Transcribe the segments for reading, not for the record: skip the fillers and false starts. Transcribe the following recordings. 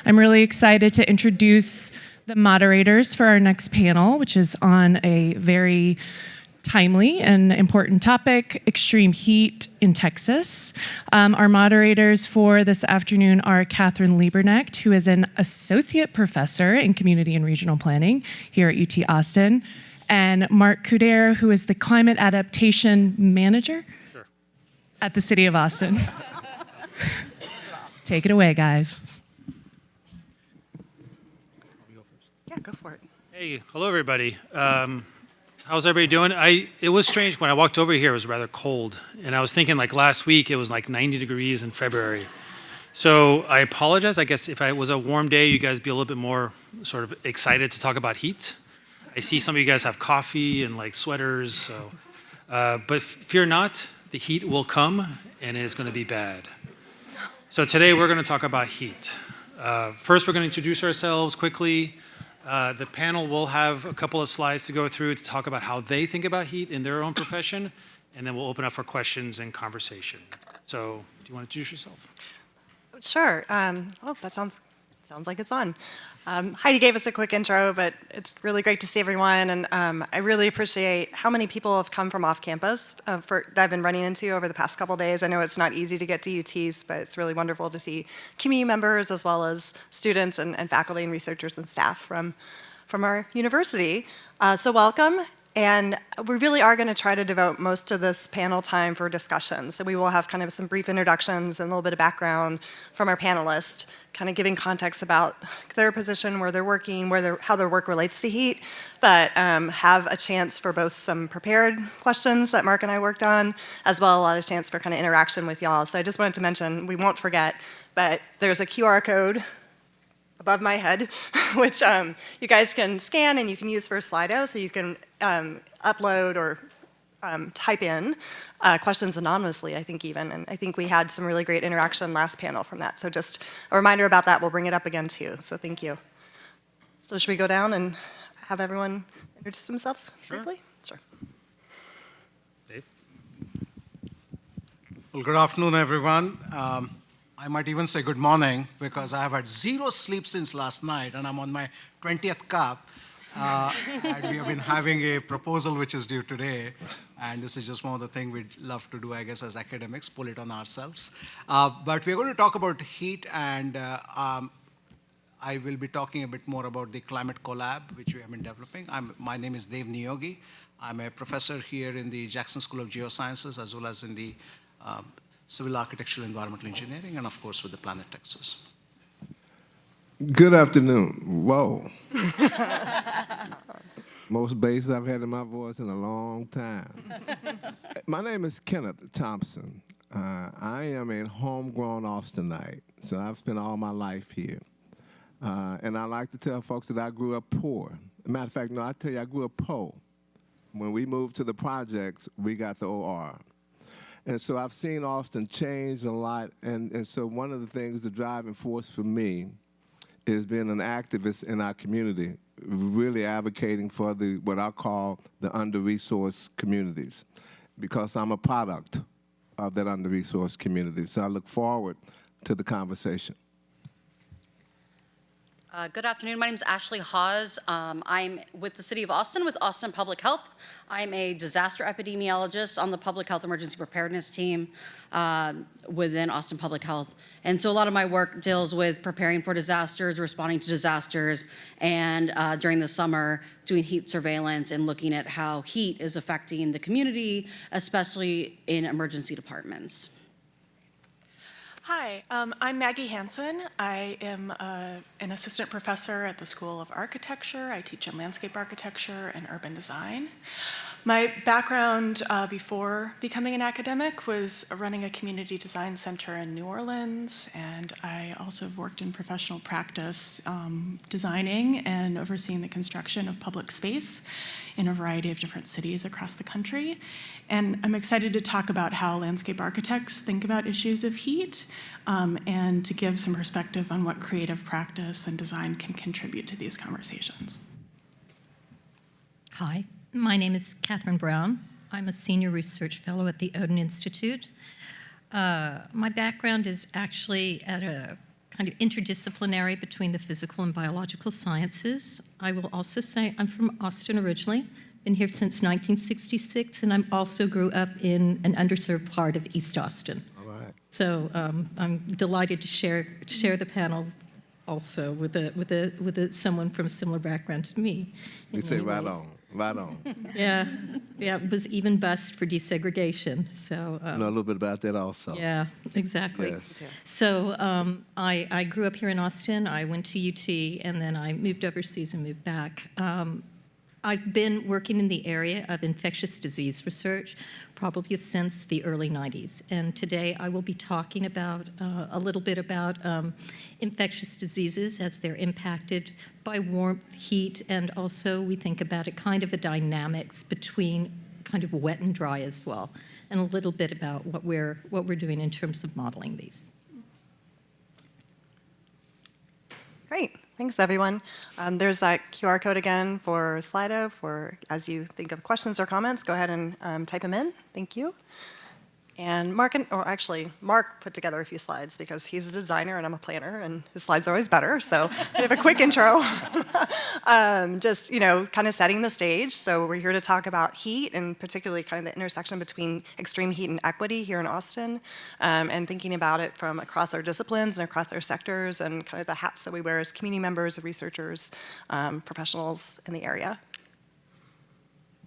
I'm really excited to introduce the moderators for our next panel, which is on a very timely and important topic, extreme heat in Texas. Our moderators for this afternoon are Katherine Lieberknecht, who is an associate professor in community and regional planning here at UT Austin, and Marc Coudert, who is the climate adaptation manager at the City of Austin. Take it away, guys. Yeah, go for it. Hey, hello everybody. How's everybody doing? It was strange when I walked over here, it was rather cold. And I was thinking like last week, it was like 90 degrees in February. So I apologize. I guess if it was a warm day, you guys be a little bit more sort of excited to talk about heat. I see some of you guys have coffee and like sweaters. So, but fear not, the heat will come and it's going to be bad. So today we're going to talk about heat. First, we're going to introduce ourselves quickly. The panel will have a couple of slides to go through to talk about how they think about heat in their own profession, and then we'll open up for questions and conversation. So, do you want to introduce yourself? Sure. Oh, that sounds like it's on. Heidi gave us a quick intro, but it's really great to see everyone, and I really appreciate how many people have come from off campus that I've been running into over the past couple days. I know it's not easy to get to UTs, but it's really wonderful to see community members as well as students and faculty and researchers and staff from our university. So welcome. And we really are going to try to devote most of this panel time for discussion. So we will have kind of some brief introductions and a little bit of background from our panelists, kind of giving context about their position, where they're working, how their work relates to heat, but have a chance for both some prepared questions that Marc and I worked on, as well as a lot of chance for kind of interaction with y'all. So I just wanted to mention, we won't forget, but there's a QR code above my head, which you guys can scan and you can use for Slido, so you can upload or type in questions anonymously, I think even, and I think we had some really great interaction last panel from that, so just a reminder about that. We'll bring it up again too, so thank you. So should we go down and have everyone introduce themselves briefly? Sure. Dave? Well, good afternoon, everyone. I might even say good morning because I have had zero sleep since last night and I'm on my 20th cup. And we have been having a proposal which is due today. And this is just one of the things we'd love to do, I guess, as academics, pull it on ourselves. But we're going to talk about heat, and I will be talking a bit more about the climate collab, which we have been developing. My name is Dave Niyogi. I'm a professor here in the Jackson School of Geosciences, as well as in the Civil Architectural Environmental Engineering, and of course with the Planet Texas. Good afternoon. Whoa. Most bass I've had in my voice in a long time. My name is Kenneth Thompson. I am a homegrown Austinite, so I've spent all my life here. And I like to tell folks that I grew up poor. As a matter of fact, no, I tell you, I grew up poor. When we moved to the projects, we got the OR. And so I've seen Austin change a lot, and so one of the things, the driving force for me, is being an activist in our community, really advocating for what I call the under-resourced communities, because I'm a product of that under-resourced community. So I look forward to the conversation. Good afternoon. My name is Ashley Hawes. I'm with the City of Austin with Austin Public Health. I'm a disaster epidemiologist on the Public Health Emergency Preparedness team within Austin Public Health. And so a lot of my work deals with preparing for disasters, responding to disasters, and during the summer doing heat surveillance and looking at how heat is affecting the community, especially in emergency departments. Hi, I'm Maggie Hansen. I am an assistant professor at the School of Architecture. I teach in landscape architecture and urban design. My background before becoming an academic was running a community design center in New Orleans, and I also have worked in professional practice designing and overseeing the construction of public space in a variety of different cities across the country. And I'm excited to talk about how landscape architects think about issues of heat and to give some perspective on what creative practice and design can contribute to these conversations. Hi, my name is Katherine Brown. I'm a senior research fellow at the Odin Institute. My background is actually at a kind of interdisciplinary between the physical and biological sciences. I will also say I'm from Austin originally, been here since 1966, and I also grew up in an underserved part of East Austin. All right. So I'm delighted to share the panel also with someone from a similar background to me. You say right on, right on. Yeah, it was even bust for desegregation. So Know a little bit about that also. yeah, exactly. Yes. So I grew up here in Austin. I went to UT, and then I moved overseas and moved back. I've been working in the area of infectious disease research probably since the early 90s. And today I will be talking about a little bit about infectious diseases as they're impacted by warmth, heat, and also we think about it kind of the dynamics between kind of wet and dry as well, and a little bit about what we're doing in terms of modeling these. Great. Thanks, everyone. There's that QR code again for Slido. For as you think of questions or comments, go ahead and type them in. Thank you. And Marc put together a few slides because he's a designer and I'm a planner, and his slides are always better. So we have a quick intro, just kind of setting the stage. So we're here to talk about heat, and particularly kind of the intersection between extreme heat and equity here in Austin, and thinking about it from across our disciplines and across our sectors, and kind of the hats that we wear as community members, researchers, professionals in the area.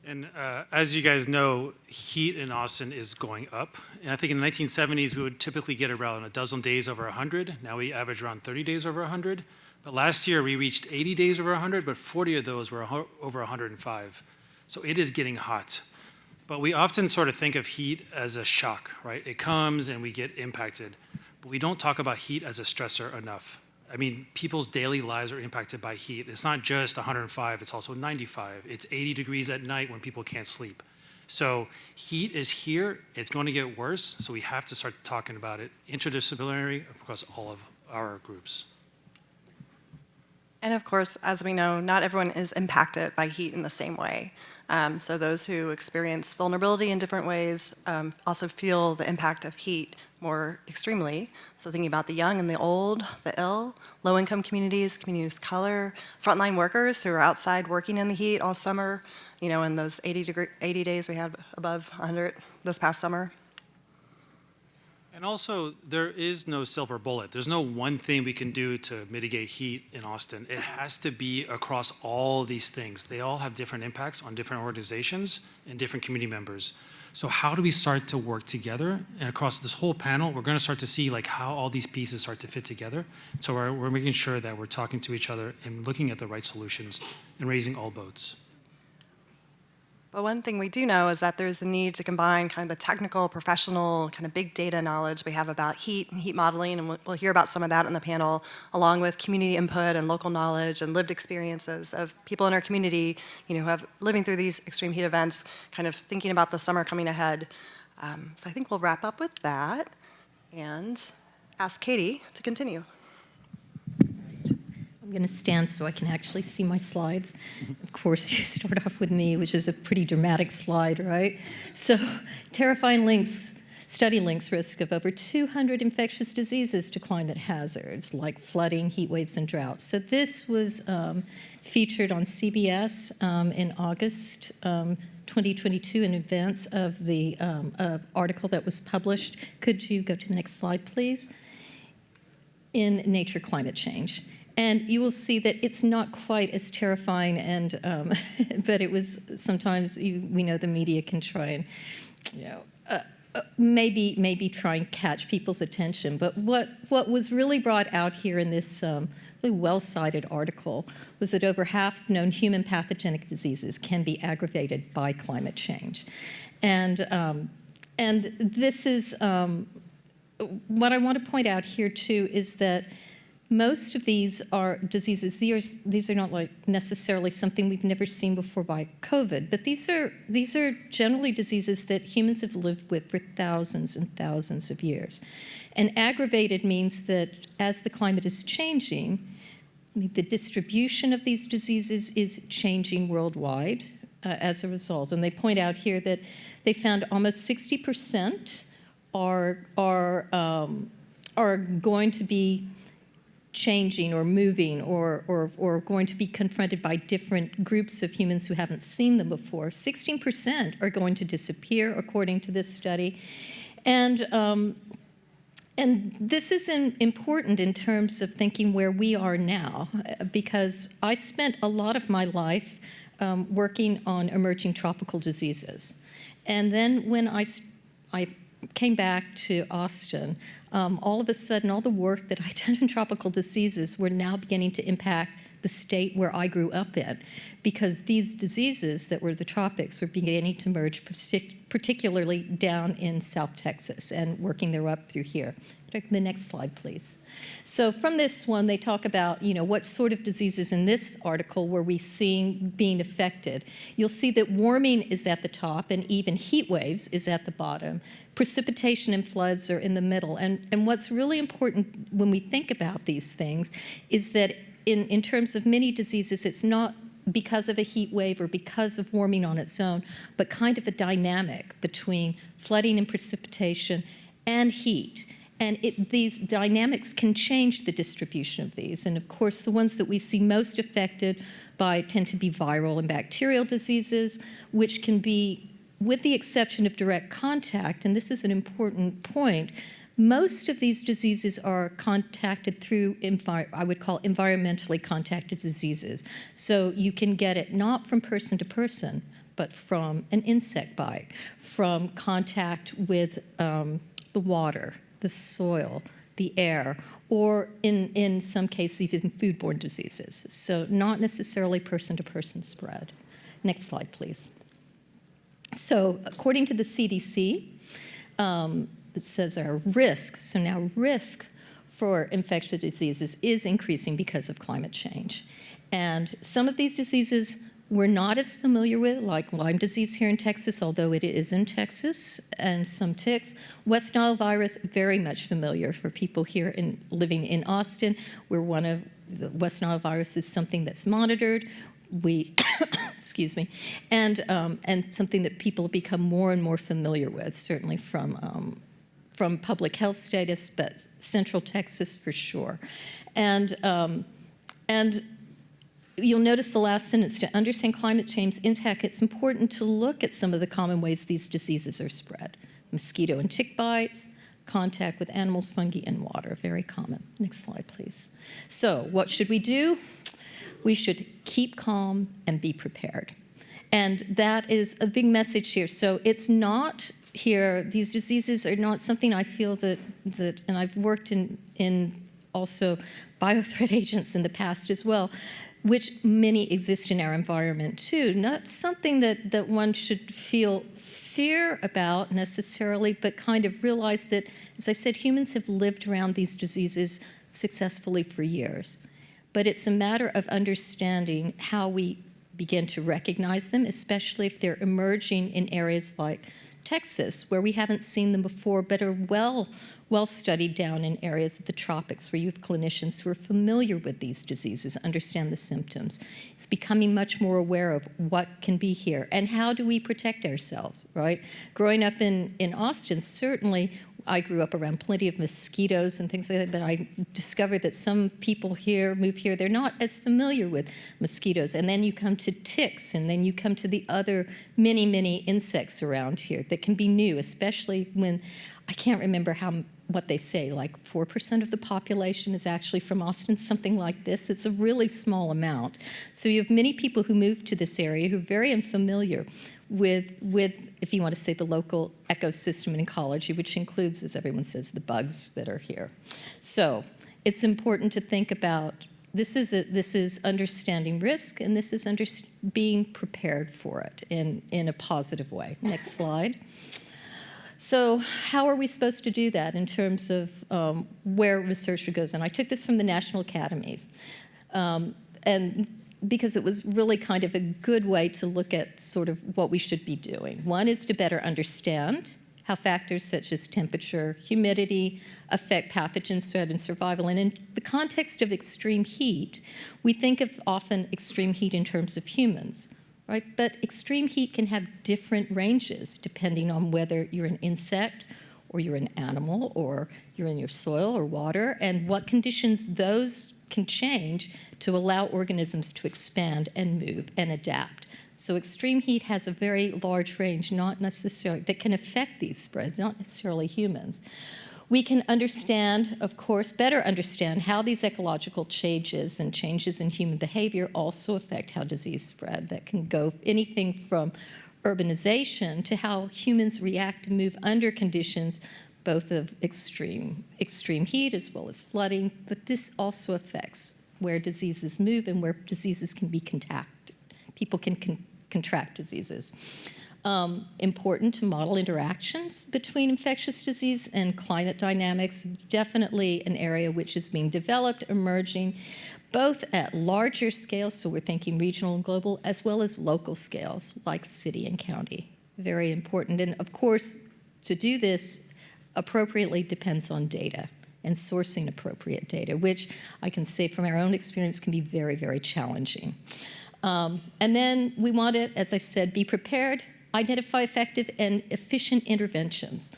And as you guys know, heat in Austin is going up. And I think in the 1970s, we would typically get around a dozen days over 100. Now we average around 30 days over 100. But last year, we reached 80 days over 100, but 40 of those were over 105. So it is getting hot. But we often sort of think of heat as a shock, right? It comes and we get impacted. But we don't talk about heat as a stressor enough. I mean, people's daily lives are impacted by heat. It's not just 105, it's also 95. It's 80 degrees at night when people can't sleep. So heat is here, it's going to get worse, so we have to start talking about it interdisciplinary across all of our groups. And of course, as we know, not everyone is impacted by heat in the same way. So those who experience vulnerability in different ways also feel the impact of heat more extremely. So thinking about the young and the old, the ill, low-income communities, communities of color, frontline workers who are outside working in the heat all summer, in those 80 days we had above 100 this past summer. And also, there is no silver bullet. There's no one thing we can do to mitigate heat in Austin. It has to be across all these things. They all have different impacts on different organizations and different community members. So how do we start to work together? And across this whole panel, we're going to start to see how all these pieces start to fit together. So we're making sure that we're talking to each other and looking at the right solutions and raising all boats. But one thing we do know is that there's a need to combine kind of the technical, professional, kind of big data knowledge we have about heat and heat modeling, and we'll hear about some of that in the panel, along with community input and local knowledge and lived experiences of people in our community, who have living through these extreme heat events, kind of thinking about the summer coming ahead. So I think we'll wrap up with that and ask Katie to continue. I'm going to stand so I can actually see my slides. Of course, you start off with me, which is a pretty dramatic slide, right? So, terrifying study links risk of over 200 infectious diseases to climate hazards like flooding, heat waves, and droughts. So this was featured on CBS in August 2022 in advance of the article that was published. Could you go to the next slide, please? In Nature Climate Change. And you will see that it's not quite as terrifying, and but it was sometimes we know the media can try and maybe try and catch people's attention. But what was really brought out here in this really well-cited article was that over half of known human pathogenic diseases can be aggravated by climate change, and this is what I want to point out here too is that. Most of these are diseases. These are not necessarily something we've never seen before by COVID, but these are generally diseases that humans have lived with for thousands and thousands of years. And aggravated means that as the climate is changing, the distribution of these diseases is changing worldwide as a result. And they point out here that they found almost 60% are going to be changing or moving or going to be confronted by different groups of humans who haven't seen them before. 16% are going to disappear, according to this study. And this is important in terms of thinking where we are now, because I spent a lot of my life working on emerging tropical diseases. And then when I came back to Austin, all of a sudden, all the work that I did in tropical diseases were now beginning to impact the state where I grew up in, because these diseases that were the tropics were beginning to emerge, particularly down in South Texas and working their way up through here. The next slide, please. So from this one, they talk about, what sort of diseases in this article were we seeing being affected. You'll see that warming is at the top and even heat waves is at the bottom. Precipitation and floods are in the middle. And what's really important when we think about these things is that in terms of many diseases, it's not because of a heat wave or because of warming on its own, but kind of a dynamic between flooding and precipitation and heat. And these dynamics can change the distribution of these. And of course, the ones that we see most affected by tend to be viral and bacterial diseases, which can be, with the exception of direct contact, and this is an important point, most of these diseases are contacted through, I would call environmentally contacted diseases. So you can get it not from person to person, but from an insect bite, from contact with the water, the soil, the air, or in some cases even foodborne diseases. So not necessarily person-to-person spread. Next slide, please. So according to the CDC, it says our risk, so now risk for infectious diseases is increasing because of climate change. And some of these diseases we're not as familiar with, like Lyme disease here in Texas, although it is in Texas, and some ticks. West Nile virus, very much familiar for people here living in Austin. We're one of the West Nile virus is something that's monitored. We, excuse me, and something that people have become more and more familiar with, certainly from public health status, but Central Texas for sure. And you'll notice the last sentence, to understand climate change impact, it's important to look at some of the common ways these diseases are spread. Mosquito and tick bites, contact with animals, fungi, and water, very common. Next slide, please. So what should we do? We should keep calm and be prepared. And that is a big message here. So it's not here, these diseases are not something I feel that and I've worked in also biothreat agents in the past as well, which many exist in our environment too. Not something that one should feel fear about necessarily, but kind of realize that, as I said, humans have lived around these diseases successfully for years. But it's a matter of understanding how we begin to recognize them, especially if they're emerging in areas like Texas, where we haven't seen them before, but are well studied down in areas of the tropics where you have clinicians who are familiar with these diseases, understand the symptoms. It's becoming much more aware of what can be here and how do we protect ourselves, right? Growing up in Austin, certainly I grew up around plenty of mosquitoes and things like that, but I discovered that some people here, move here, they're not as familiar with mosquitoes. And then you come to ticks, and then you come to the other many, many insects around here that can be new, especially when, I can't remember what they say, like 4% of the population is actually from Austin, something like this. It's a really small amount. So you have many people who move to this area who are very unfamiliar with, if you want to say, the local ecosystem and ecology, which includes, as everyone says, the bugs that are here. So it's important to think about, this is understanding risk, and this is being prepared for it in a positive way. Next slide. So how are we supposed to do that in terms of where research goes? And I took this from the National Academies, and because it was really kind of a good way to look at sort of what we should be doing. One is to better understand how factors such as temperature, humidity affect pathogen spread and survival. And in the context of extreme heat, we think of often extreme heat in terms of humans. Right? But extreme heat can have different ranges depending on whether you're an insect or you're an animal, or you're in your soil or water, and what conditions those can change to allow organisms to expand and move and adapt. So extreme heat has a very large range, not necessarily, that can affect these spreads, not necessarily humans. We can understand, of course, better understand how these ecological changes and changes in human behavior also affect how disease spread. That can go anything from urbanization to how humans react and move under conditions both of extreme heat as well as flooding, but this also affects where diseases move and where diseases can be contacted. People can contract diseases. Important to model interactions between infectious disease and climate dynamics, definitely an area which is being developed, emerging, both at larger scales, so we're thinking regional and global, as well as local scales, like city and county. Very important. And of course, to do this appropriately depends on data and sourcing appropriate data, which I can say from our own experience can be very, very challenging. And then we want to, as I said, be prepared, identify effective and efficient interventions.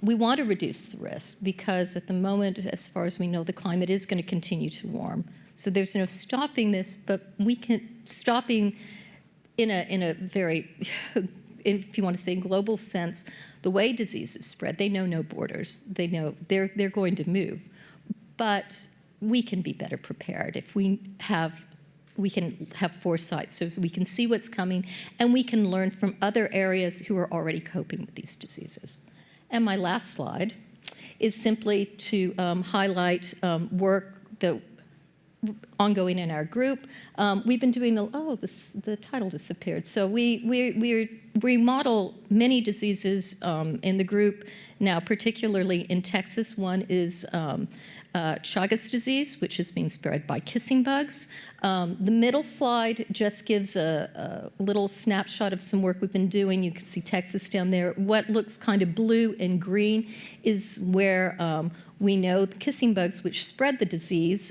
We want to reduce the risk because at the moment, as far as we know, the climate is going to continue to warm. So there's no stopping this, but we can stopping in a very, if you want to say global sense, the way diseases spread. They know no borders. They know they're going to move, but we can be better prepared if we can have foresight, so we can see what's coming, and we can learn from other areas who are already coping with these diseases. And my last slide is simply to highlight work that ongoing in our group. We've been doing, the title disappeared. So we model many diseases in the group now, particularly in Texas. One is Chagas disease, which is being spread by kissing bugs. The middle slide just gives a little snapshot of some work we've been doing. You can see Texas down there. What looks kind of blue and green is where we know the kissing bugs, which spread the disease,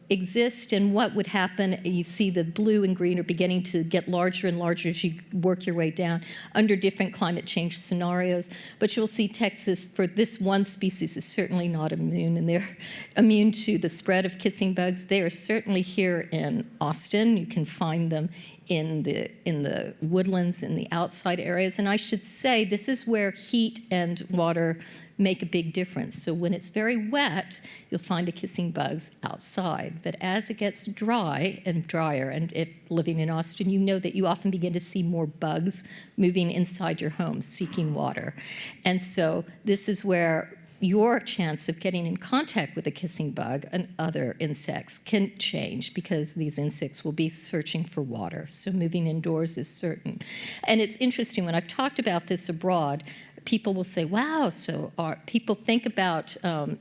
exist, and what would happen. You see the blue and green are beginning to get larger and larger as you work your way down under different climate change scenarios. But you'll see Texas, for this one species, is certainly not immune, and they're immune to the spread of kissing bugs. They are certainly here in Austin. You can find them in the woodlands, in the outside areas. And I should say, this is where heat and water make a big difference. So when it's very wet, you'll find the kissing bugs outside. But as it gets dry and drier, and if living in Austin, you know that you often begin to see more bugs moving inside your home, seeking water. And so this is where your chance of getting in contact with a kissing bug and other insects can change, because these insects will be searching for water. So moving indoors is certain. And it's interesting, when I've talked about this abroad, people will say, wow, so people think about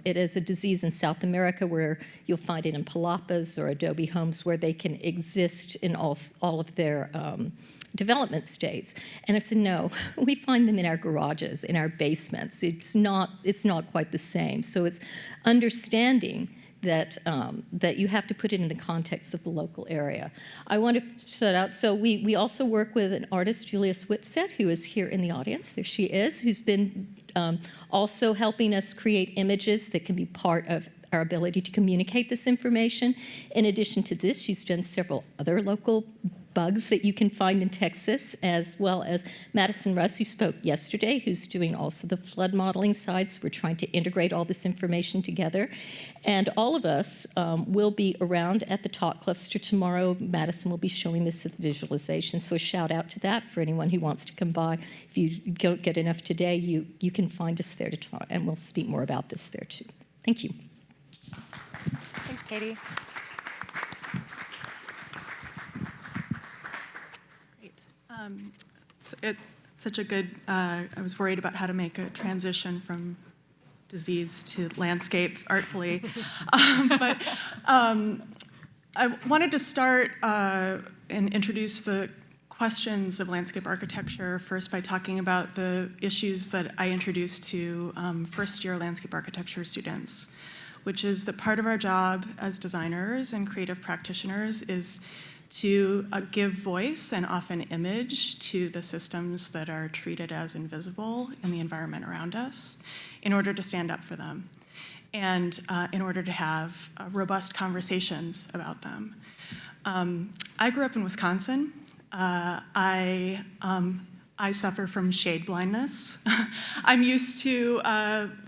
it as a disease in South America, where you'll find it in palapas or adobe homes where they can exist in all of their development states. And I said, no, we find them in our garages, in our basements. It's not quite the same. So it's understanding that that you have to put it in the context of the local area. I want to shout out, so we also work with an artist, Julia Switset, who is here in the audience. There she is, who's been also helping us create images that can be part of our ability to communicate this information. In addition to this, she's done several other local bugs that you can find in Texas, as well as Madison Russ, who spoke yesterday, who's doing also the flood modeling side. So we're trying to integrate all this information together. And all of us will be around at the talk cluster tomorrow. Madison will be showing this at the visualization. So a shout out to that for anyone who wants to come by. If you don't get enough today, you can find us there to talk, and we'll speak more about this there too. Thank you. Thanks, Katie. It's such a good, I was worried about how to make a transition from disease to landscape artfully. But I wanted to start and introduce the questions of landscape architecture first by talking about the issues that I introduced to first-year landscape architecture students, which is that part of our job as designers and creative practitioners is to give voice and often image to the systems that are treated as invisible in the environment around us in order to stand up for them and in order to have robust conversations about them. I grew up in Wisconsin. I suffer from shade blindness. I'm used to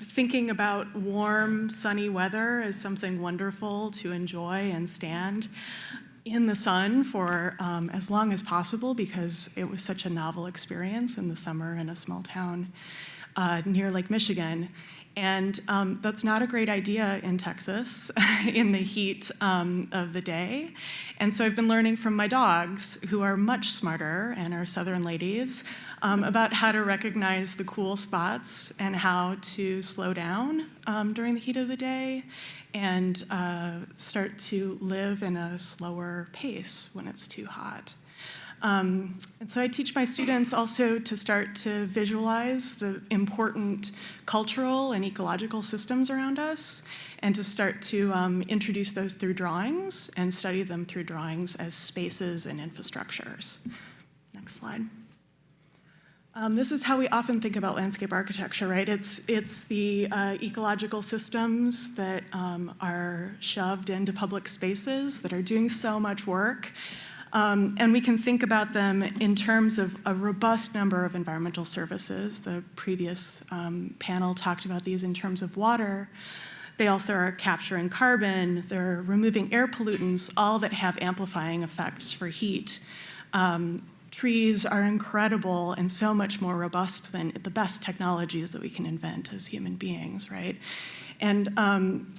thinking about warm, sunny weather as something wonderful to enjoy and stand in the sun for as long as possible because it was such a novel experience in the summer in a small town near Lake Michigan. And that's not a great idea in Texas in the heat of the day. And so I've been learning from my dogs, who are much smarter and are Southern ladies, about how to recognize the cool spots and how to slow down during the heat of the day and start to live in a slower pace when it's too hot. And so I teach my students also to start to visualize the important cultural and ecological systems around us and to start to introduce those through drawings and study them through drawings as spaces and infrastructures. Next slide. This is how we often think about landscape architecture, right? It's the ecological systems that are shoved into public spaces that are doing so much work. And we can think about them in terms of a robust number of environmental services. The previous panel talked about these in terms of water. They also are capturing carbon, they're removing air pollutants, all that have amplifying effects for heat. Trees are incredible and so much more robust than the best technologies that we can invent as human beings, right? And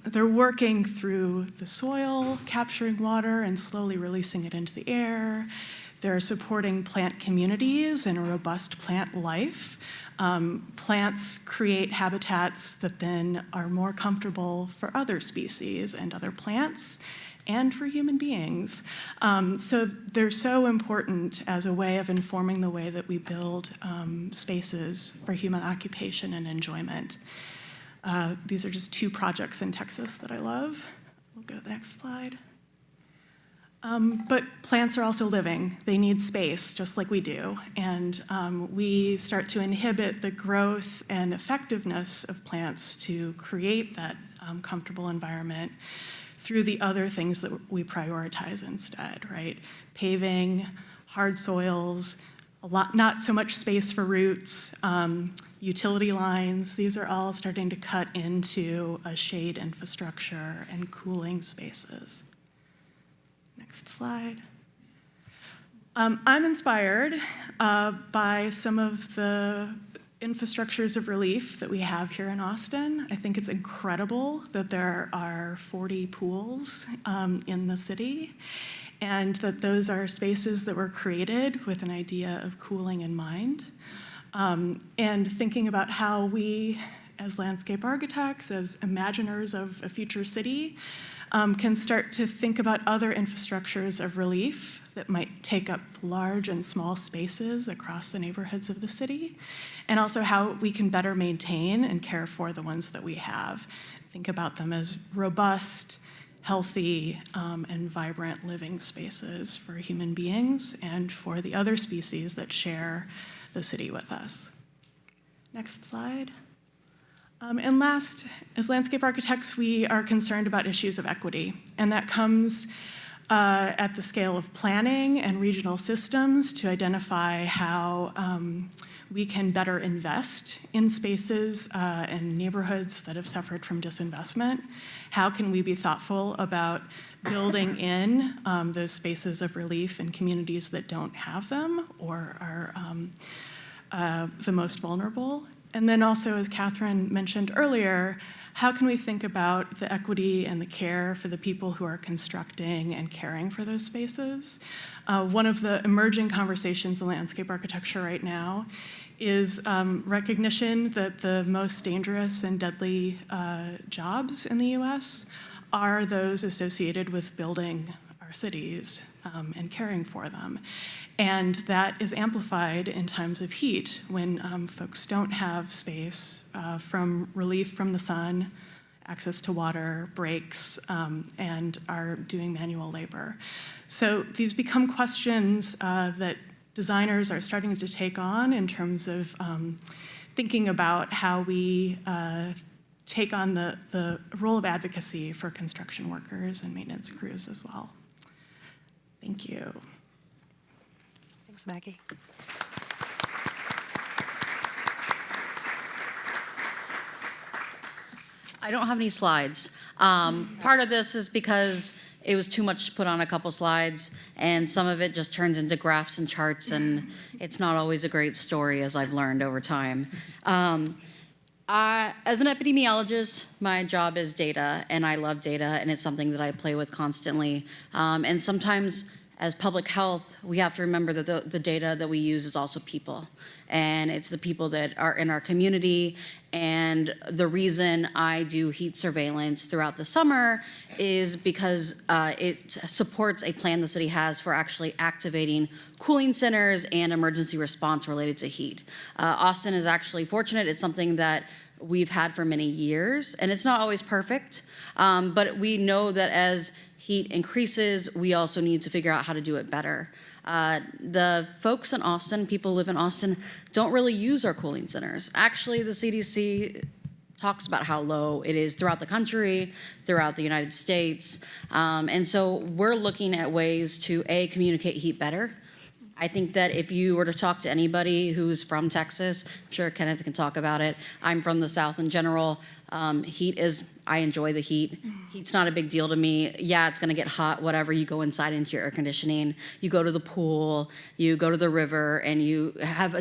they're working through the soil, capturing water and slowly releasing it into the air. They're supporting plant communities and a robust plant life. Plants create habitats that then are more comfortable for other species and other plants and for human beings. So they're so important as a way of informing the way that we build spaces for human occupation and enjoyment. These are just two projects in Texas that I love. We'll go to the next slide. But plants are also living. They need space, just like we do. And we start to inhibit the growth and effectiveness of plants to create that comfortable environment through the other things that we prioritize instead, right? Paving, hard soils, not so much space for roots, utility lines. These are all starting to cut into a shade infrastructure and cooling spaces. Next slide. I'm inspired by some of the infrastructures of relief that we have here in Austin. I think it's incredible that there are 40 pools in the city, and that those are spaces that were created with an idea of cooling in mind. And thinking about how we, as landscape architects, as imaginers of a future city, can start to think about other infrastructures of relief that might take up large and small spaces across the neighborhoods of the city, and also how we can better maintain and care for the ones that we have. Think about them as robust, healthy, and vibrant living spaces for human beings and for the other species that share the city with us. Next slide. And last, as landscape architects, we are concerned about issues of equity, and that comes at the scale of planning and regional systems to identify how we can better invest in spaces and neighborhoods that have suffered from disinvestment. How can we be thoughtful about building in those spaces of relief in communities that don't have them or are the most vulnerable? And then also, as Katherine mentioned earlier, how can we think about the equity and the care for the people who are constructing and caring for those spaces? One of the emerging conversations in landscape architecture right now is recognition that the most dangerous and deadly jobs in the US are those associated with building our cities and caring for them. And that is amplified in times of heat when folks don't have space from relief from the sun access to water, breaks, and are doing manual labor. So these become questions that designers are starting to take on in terms of thinking about how we take on the role of advocacy for construction workers and maintenance crews as well. Thank you. Thanks, Maggie. I don't have any slides. Part of this is because it was too much to put on a couple slides, and some of it just turns into graphs and charts, and it's not always a great story, as I've learned over time. As an epidemiologist, my job is data, and I love data, and it's something that I play with constantly. And sometimes, as public health, we have to remember that the data that we use is also people. And it's the people that are in our community. And the reason I do heat surveillance throughout the summer is because it supports a plan the city has for actually activating cooling centers and emergency response related to heat. Austin is actually fortunate. It's something that we've had for many years, and it's not always perfect, but we know that as heat increases, we also need to figure out how to do it better. The folks in Austin, people who live in Austin, don't really use our cooling centers. Actually, the CDC talks about how low it is throughout the country, throughout the United States. And so we're looking at ways to, A, communicate heat better. I think that if you were to talk to anybody who's from Texas, I'm sure Kenneth can talk about it. I'm from the South in general. I enjoy the heat. Heat's not a big deal to me. Yeah, it's gonna get hot, whatever. You go inside into your air conditioning, you go to the pool, you go to the river, and you have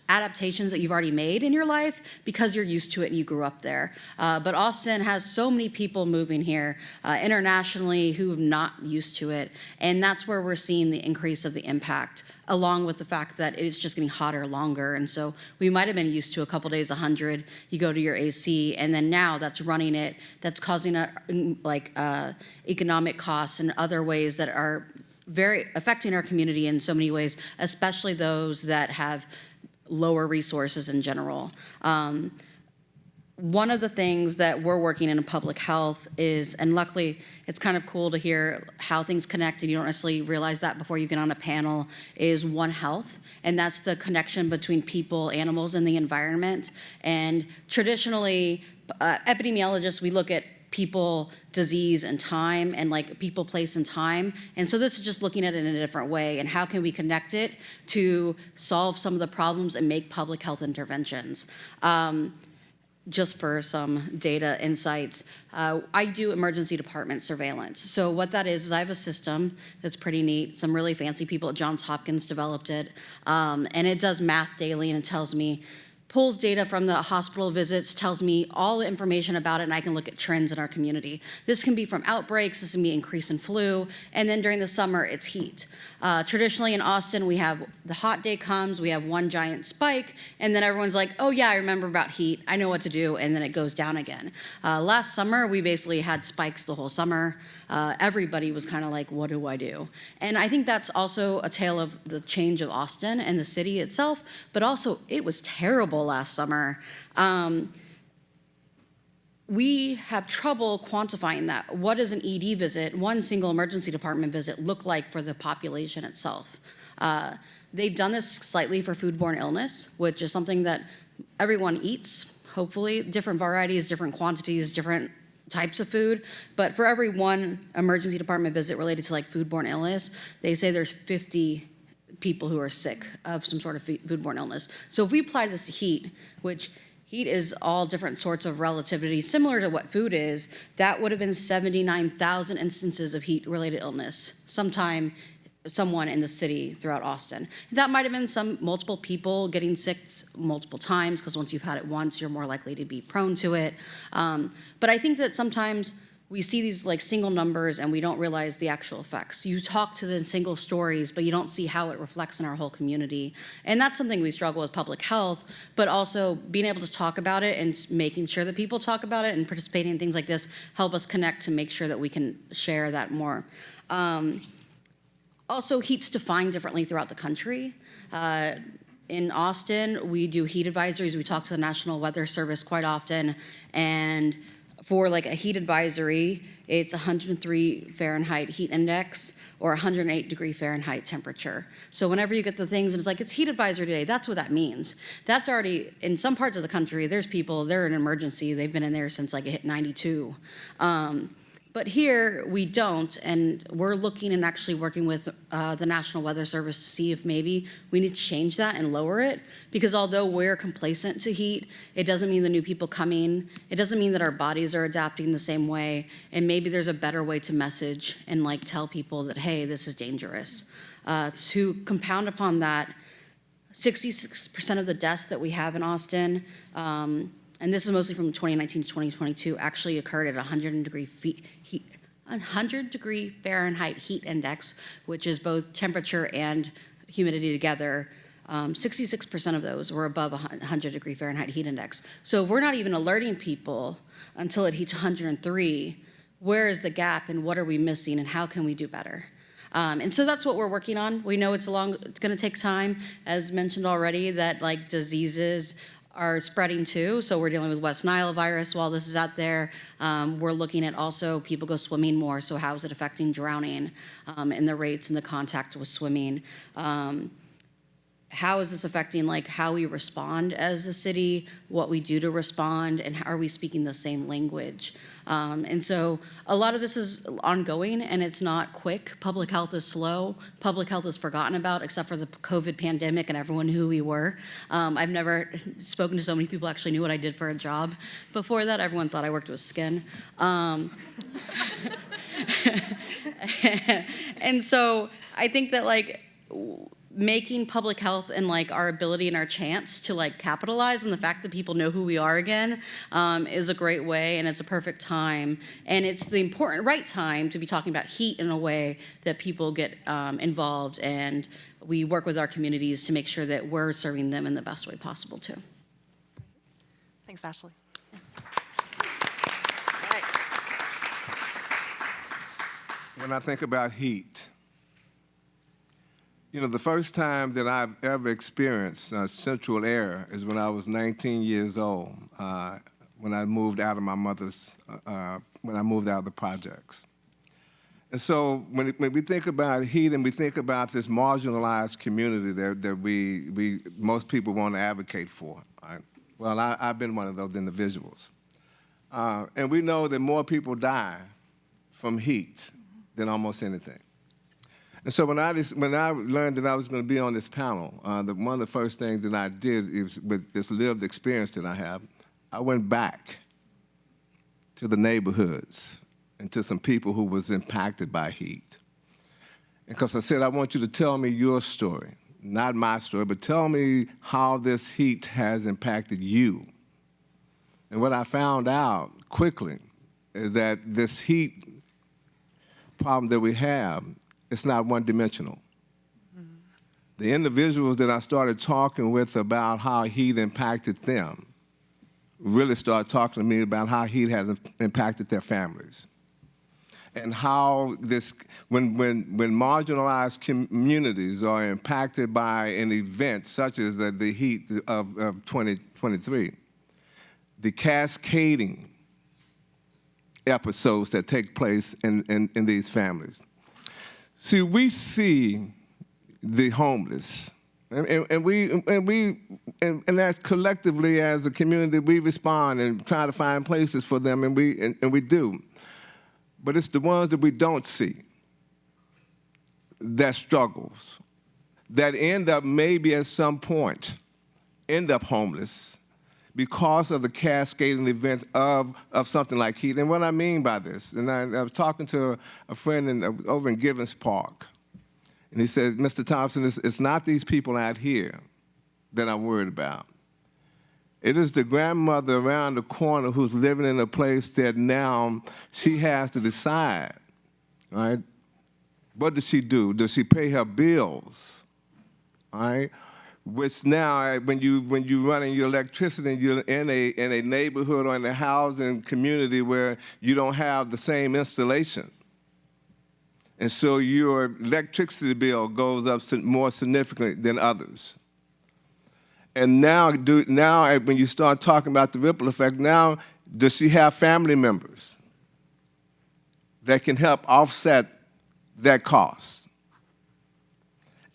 adaptations that you've already made in your life because you're used to it and you grew up there. But Austin has so many people moving here internationally who are not used to it. And that's where we're seeing the increase of the impact, along with the fact that it's just getting hotter longer. And so we might have been used to a couple days 100, you go to your AC, and then now that's running it, that's causing economic costs and other ways that are very affecting our community in so many ways, especially those that have lower resources in general. One of the things that we're working in public health is, and luckily it's kind of cool to hear how things connect, and you don't necessarily realize that before you get on a panel, is One Health. And that's the connection between people, animals, and the environment. And traditionally, epidemiologists, we look at people, disease, and time, and like people, place, and time. And so this is just looking at it in a different way, and how can we connect it to solve some of the problems and make public health interventions. Just for some data insights, I do emergency department surveillance. So what that is I have a system that's pretty neat. Some really fancy people at Johns Hopkins developed it, and it does math daily, and it tells me, pulls data from the hospital visits, tells me all the information about it, and I can look at trends in our community. This can be from outbreaks, this can be increase in flu, and then during the summer, it's heat. Traditionally in Austin, we have the hot day comes, we have one giant spike, and then everyone's like, oh yeah, I remember about heat, I know what to do, and then it goes down again. Last summer, we basically had spikes the whole summer. Everybody was kind of like, what do I do? And I think that's also a tale of the change of Austin and the city itself, but also it was terrible last summer. We have trouble quantifying that. What does an ED visit, one single emergency department visit, look like for the population itself? They've done this slightly for foodborne illness, which is something that everyone eats, hopefully, different varieties, different quantities, different types of food. But for every one emergency department visit related to like foodborne illness, they say there's 50 people who are sick of some sort of foodborne illness. So if we apply this to heat, which heat is all different sorts of relativity, similar to what food is, that would have been 79,000 instances of heat-related illness someone in the city throughout Austin. That might have been multiple people getting sick multiple times, because once you've had it once, you're more likely to be prone to it. But I think that sometimes we see these like single numbers and we don't realize the actual effects. You talk to the single stories, but you don't see how it reflects in our whole community. And that's something we struggle with public health, but also being able to talk about it and making sure that people talk about it and participating in things like this help us connect to make sure that we can share that more. Also, heat's defined differently throughout the country. In Austin, we do heat advisories. We talk to the National Weather Service quite often, and For like a heat advisory, it's 103 Fahrenheit heat index or 108 degree Fahrenheit temperature. So whenever you get the things and it's like, it's heat advisory today, that's what that means. That's already, in some parts of the country, there's people, they're in emergency, they've been in there since like it hit 92. But here we don't, and we're looking and actually working with the National Weather Service to see if maybe we need to change that and lower it, because although we're complacent to heat, it doesn't mean the new people coming, it doesn't mean that our bodies are adapting the same way, and maybe there's a better way to message and like tell people that, hey, this is dangerous. To compound upon that, 66% of the deaths that we have in Austin, and this is mostly from 2019 to 2022, actually occurred at 100 degree Fahrenheit heat index, which is both temperature and humidity together. 66% of those were above 100 degree Fahrenheit heat index. So if we're not even alerting people until it hits 103, where is the gap and what are we missing and how can we do better? And so that's what we're working on. We know it's going to take time, as mentioned already, that like diseases are spreading too. So we're dealing with West Nile virus while this is out there. We're looking at also people go swimming more. So how is it affecting drowning and the rates and the contact with swimming? How is this affecting like how we respond as a city, what we do to respond, and how are we speaking the same language? And so a lot of this is ongoing and it's not quick. Public health is slow. Public health is forgotten about except for the COVID pandemic and everyone knew who we were. I've never spoken to so many people who actually knew what I did for a job. Before that, everyone thought I worked with skin. And so I think that like, making public health and like our ability and our chance to like capitalize on the fact that people know who we are again is a great way, and it's a perfect time, and it's the important right time to be talking about heat in a way that people get involved, and we work with our communities to make sure that we're serving them in the best way possible too. Thanks, Ashley. When I think about heat, you know, the first time that I've ever experienced central air is when I was 19 years old, when I moved out of my mother's, when I moved out of the projects. And so when we think about heat and we think about this marginalized community that most people want to advocate for, right? Well, I've been one of those individuals. And we know that more people die from heat than almost anything. And so when I learned that I was going to be on this panel, one of the first things that I did is, with this lived experience that I have, I went back to the neighborhoods and to some people who was impacted by heat. Because I said, I want you to tell me your story, not my story, but tell me how this heat has impacted you. And what I found out quickly is that this heat problem that we have, it's not one-dimensional. Mm-hmm. The individuals that I started talking with about how heat impacted them really started talking to me about how heat has impacted their families. And how this, when marginalized communities are impacted by an event such as the heat of 2023, the cascading episodes that take place in these families. See, we see the homeless, and as collectively as a community, we respond and try to find places for them, and we do. But it's the ones that we don't see that struggles, that end up maybe at some point end up homeless because of the cascading events of something like heat. And what I mean by this, and I was talking to a friend over in Givens Park, and he said, Mr. Thompson, it's not these people out here that I'm worried about. It is the grandmother around the corner who's living in a place that now she has to decide, right? What does she do? Does she pay her bills, all right? Which now, when you running your electricity, you're in a neighborhood or in a housing community where you don't have the same installation. And so your electricity bill goes up more significantly than others. And now when you start talking about the ripple effect, now Does she have family members that can help offset that cost?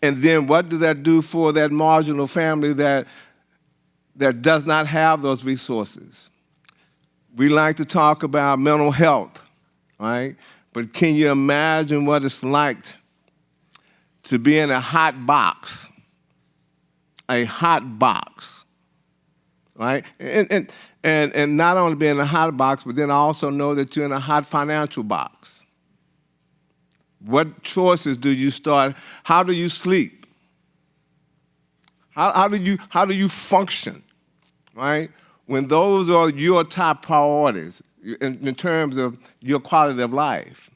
And then what does that do for that marginal family that does not have those resources? We like to talk about mental health, right? But can you imagine what it's like to be in a hot box? A hot box, right? And not only be in a hot box, but then also know that you're in a hot financial box. What choices do you start? How do you sleep? How do you function, right? When those are your top priorities in terms of your quality of life.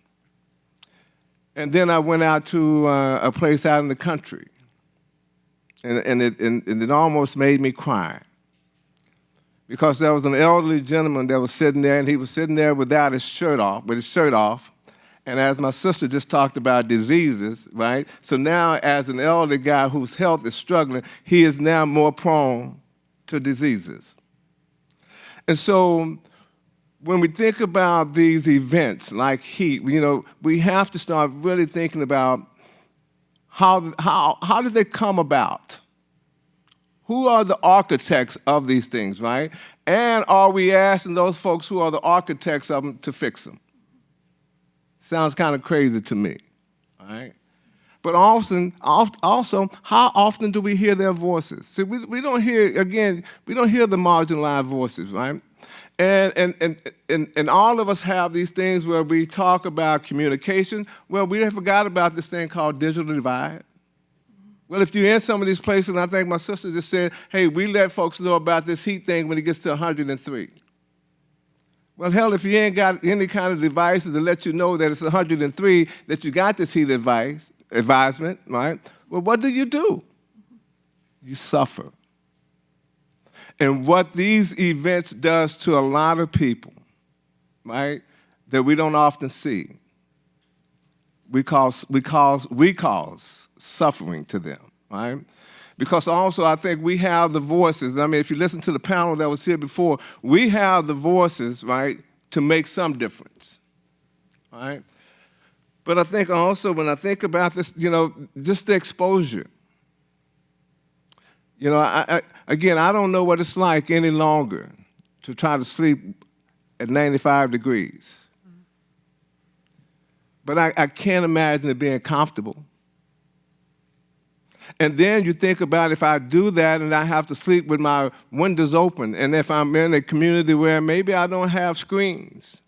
And then I went out to a place out in the country, and it almost made me cry. Because there was an elderly gentleman that was sitting there, and he was sitting there without his shirt off, And as my sister just talked about diseases, right? So now as an elderly guy whose health is struggling, he is now more prone to diseases. And so when we think about these events like heat, we have to start really thinking about how did they come about? Who are the architects of these things, right? And are we asking those folks who are the architects of them to fix them? Sounds kind of crazy to me, all right? But also, how often do we hear their voices? See, we don't hear the marginalized voices, right? And all of us have these things where we talk about communication. Well, we forgot about this thing called digital divide. Well, if you're in some of these places, and I think my sister just said, hey, we let folks know about this heat thing when it gets to 103. Well, hell, if you ain't got any kind of devices to let you know that it's 103, that you got this heat advisement, right? Well, what do? You suffer. And what these events does to a lot of people, right, that we don't often see, we cause suffering to them, right? Because also I think we have the voices. I mean, if you listen to the panel that was here before, we have the voices, right, to make some difference, right? But I think also when I think about this, just the exposure. Again, I don't know what it's like any longer to try to sleep at 95 degrees. But I can't imagine it being comfortable. And then you think about if I do that and I have to sleep with my windows open, and if I'm in a community where maybe I don't have screens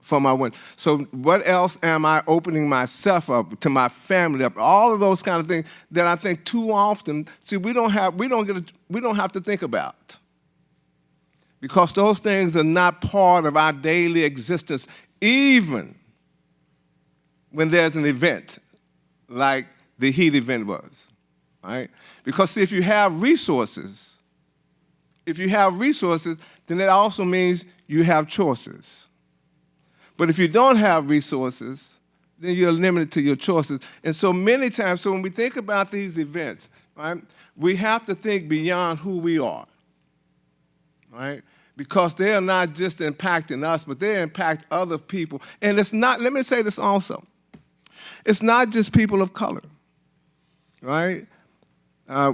for my window. So what else am I opening myself up to, my family up? All of those kind of things that I think too often, see, we don't have to think about. Because those things are not part of our daily existence, even when there's an event like the heat event was, right? Because see, if you have resources, then it also means you have choices. But if you don't have resources, then you're limited to your choices. And so many times, so when we think about these events, right, we have to think beyond who we are, right? Because they are not just impacting us, but they impact other people. And it's not, let me say this also, it's not just people of color. Right?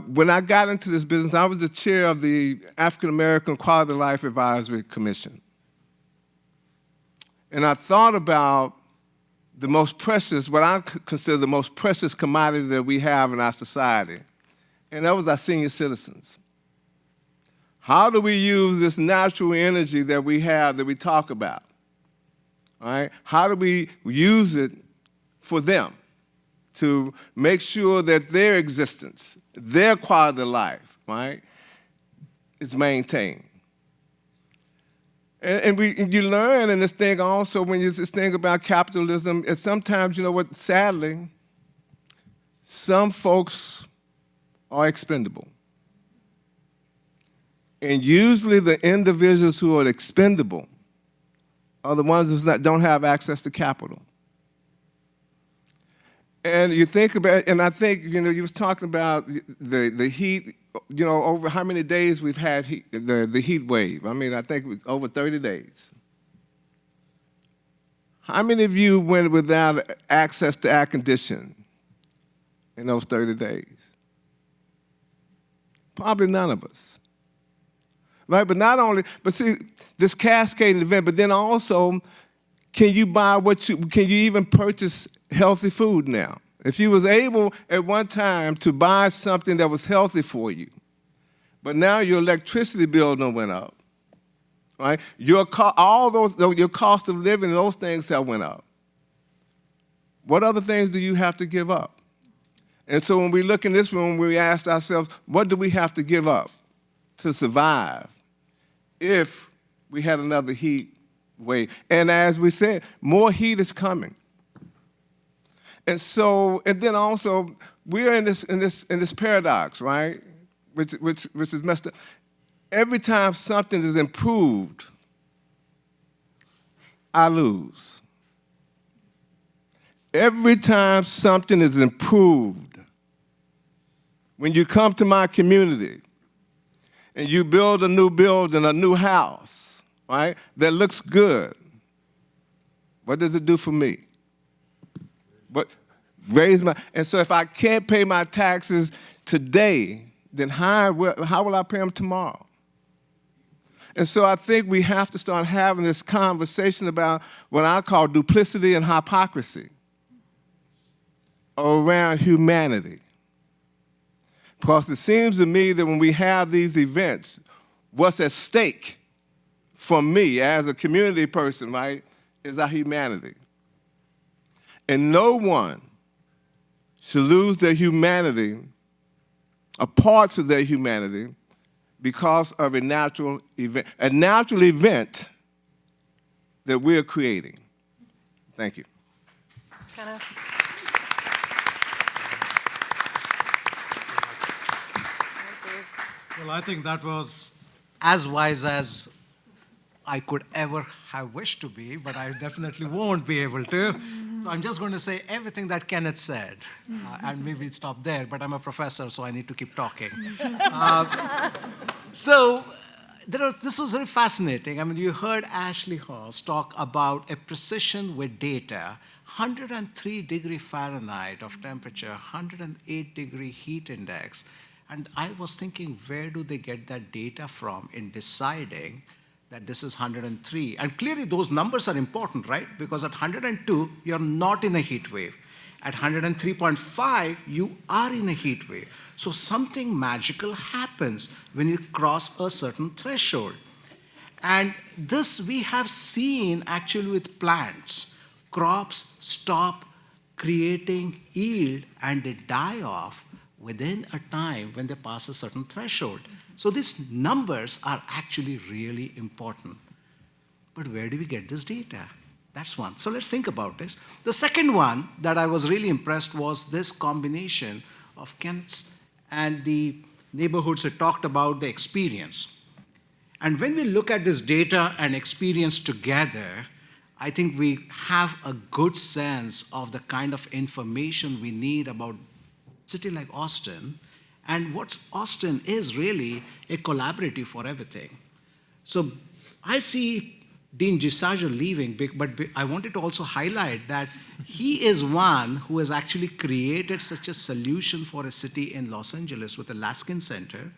When I got into this business, I was the chair of the African American Quality of Life Advisory Commission. And I thought about the most precious, what I consider the most precious commodity that we have in our society, and that was our senior citizens. How do we use this natural energy that we have, that we talk about? Right? How do we use it for them? To make sure that their existence, their quality of life, right, is maintained. And you learn in this thing also when you just think about capitalism, and sometimes, sadly, some folks are expendable. And usually the individuals who are expendable are the ones who don't have access to capital. And you think about, and I think, you was talking about the heat, over how many days we've had the heat wave. I mean, I think it was over 30 days. How many of you went without access to air conditioning in those 30 days? Probably none of us. Right, but see, this cascading event, but then also, can you even purchase healthy food now? If you was able at one time to buy something that was healthy for you, but now your electricity bill done went up, right? Your cost of living, those things have went up. What other things do you have to give up? And so when we look in this room, we ask ourselves, what do we have to give up to survive if we had another heat wave? And as we said, more heat is coming. And then also, we're in this paradox, right? Which is messed up. Every time something is improved, I lose. Every time something is improved, when you come to my community and you build a new building, a new house, right, that looks good, what does it do for me? And so if I can't pay my taxes today, then how will I pay them tomorrow? And so I think we have to start having this conversation about what I call duplicity and hypocrisy around humanity. Because it seems to me that when we have these events, what's at stake for me as a community person, right, is our humanity. And no one should lose their humanity or parts of their humanity because of a natural event that we're creating. Thank you. It's kind of... Well, I think that was as wise as I could ever have wished to be, but I definitely won't be able to. So I'm just going to say everything that Kenneth said, and maybe stop there, but I'm a professor, so I need to keep talking. This was very fascinating. I mean, you heard Ashley Hawes talk about a precision with data, 103 degree Fahrenheit of temperature, 108 degree heat index. And I was thinking, where do they get that data from in deciding that this is 103? And clearly those numbers are important, right? Because at 102, you're not in a heat wave. At 103.5, you are in a heat wave. So something magical happens when you cross a certain threshold. And this we have seen actually with plants. Crops stop creating yield and they die off within a time when they pass a certain threshold. So these numbers are actually really important. But where do we get this data? That's one. So let's think about this. The second one that I was really impressed was this combination of Kenneth's and the neighborhoods that talked about the experience. And when we look at this data and experience together, I think we have a good sense of the kind of information we need about a city like Austin. And what Austin is really a collaborative for everything. So I see Dean Gisage leaving, but I wanted to also highlight that he is one who has actually created such a solution for a city in Los Angeles with the Laskin Center.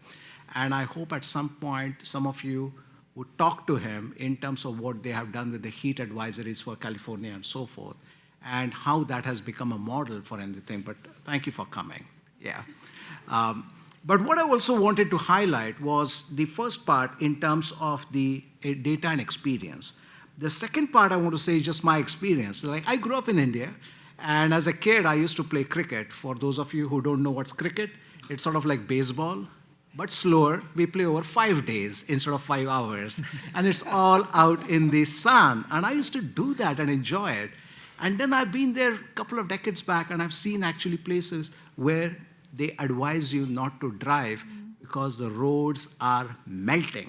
And I hope at some point some of you would talk to him in terms of what they have done with the heat advisories for California and so forth, and how that has become a model for anything. But thank you for coming. Yeah. But what I also wanted to highlight was the first part in terms of the data and experience. The second part I want to say is just my experience. Like, I grew up in India, and as a kid, I used to play cricket. For those of you who don't know what's cricket, it's sort of like baseball, but slower. We play over 5 days instead of 5 hours, and it's all out in the sun. And I used to do that and enjoy it. And then I've been there a couple of decades back, and I've seen actually places where they advise you not to drive because the roads are melting.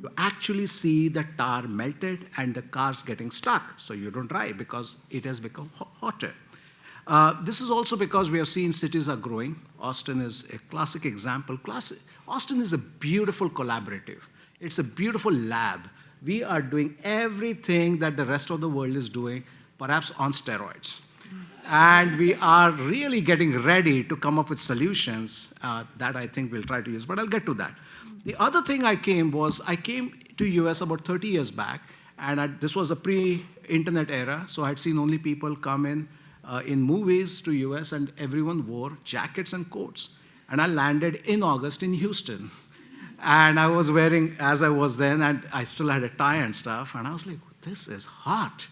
You actually see the tar melted and the cars getting stuck, so you don't drive because it has become hotter. This is also because we have seen cities are growing. Austin is a classic example. Austin is a beautiful collaborative. It's a beautiful lab. We are doing everything that the rest of the world is doing, perhaps on steroids. And we are really getting ready to come up with solutions that I think we'll try to use, but I'll get to that. The other thing I came to US about 30 years back, and this was a pre-internet era, so I'd seen only people come in movies to US, and everyone wore jackets and coats. And I landed in August in Houston. And I was wearing, as I was then, and I still had a tie and stuff, and I was like, this is hot.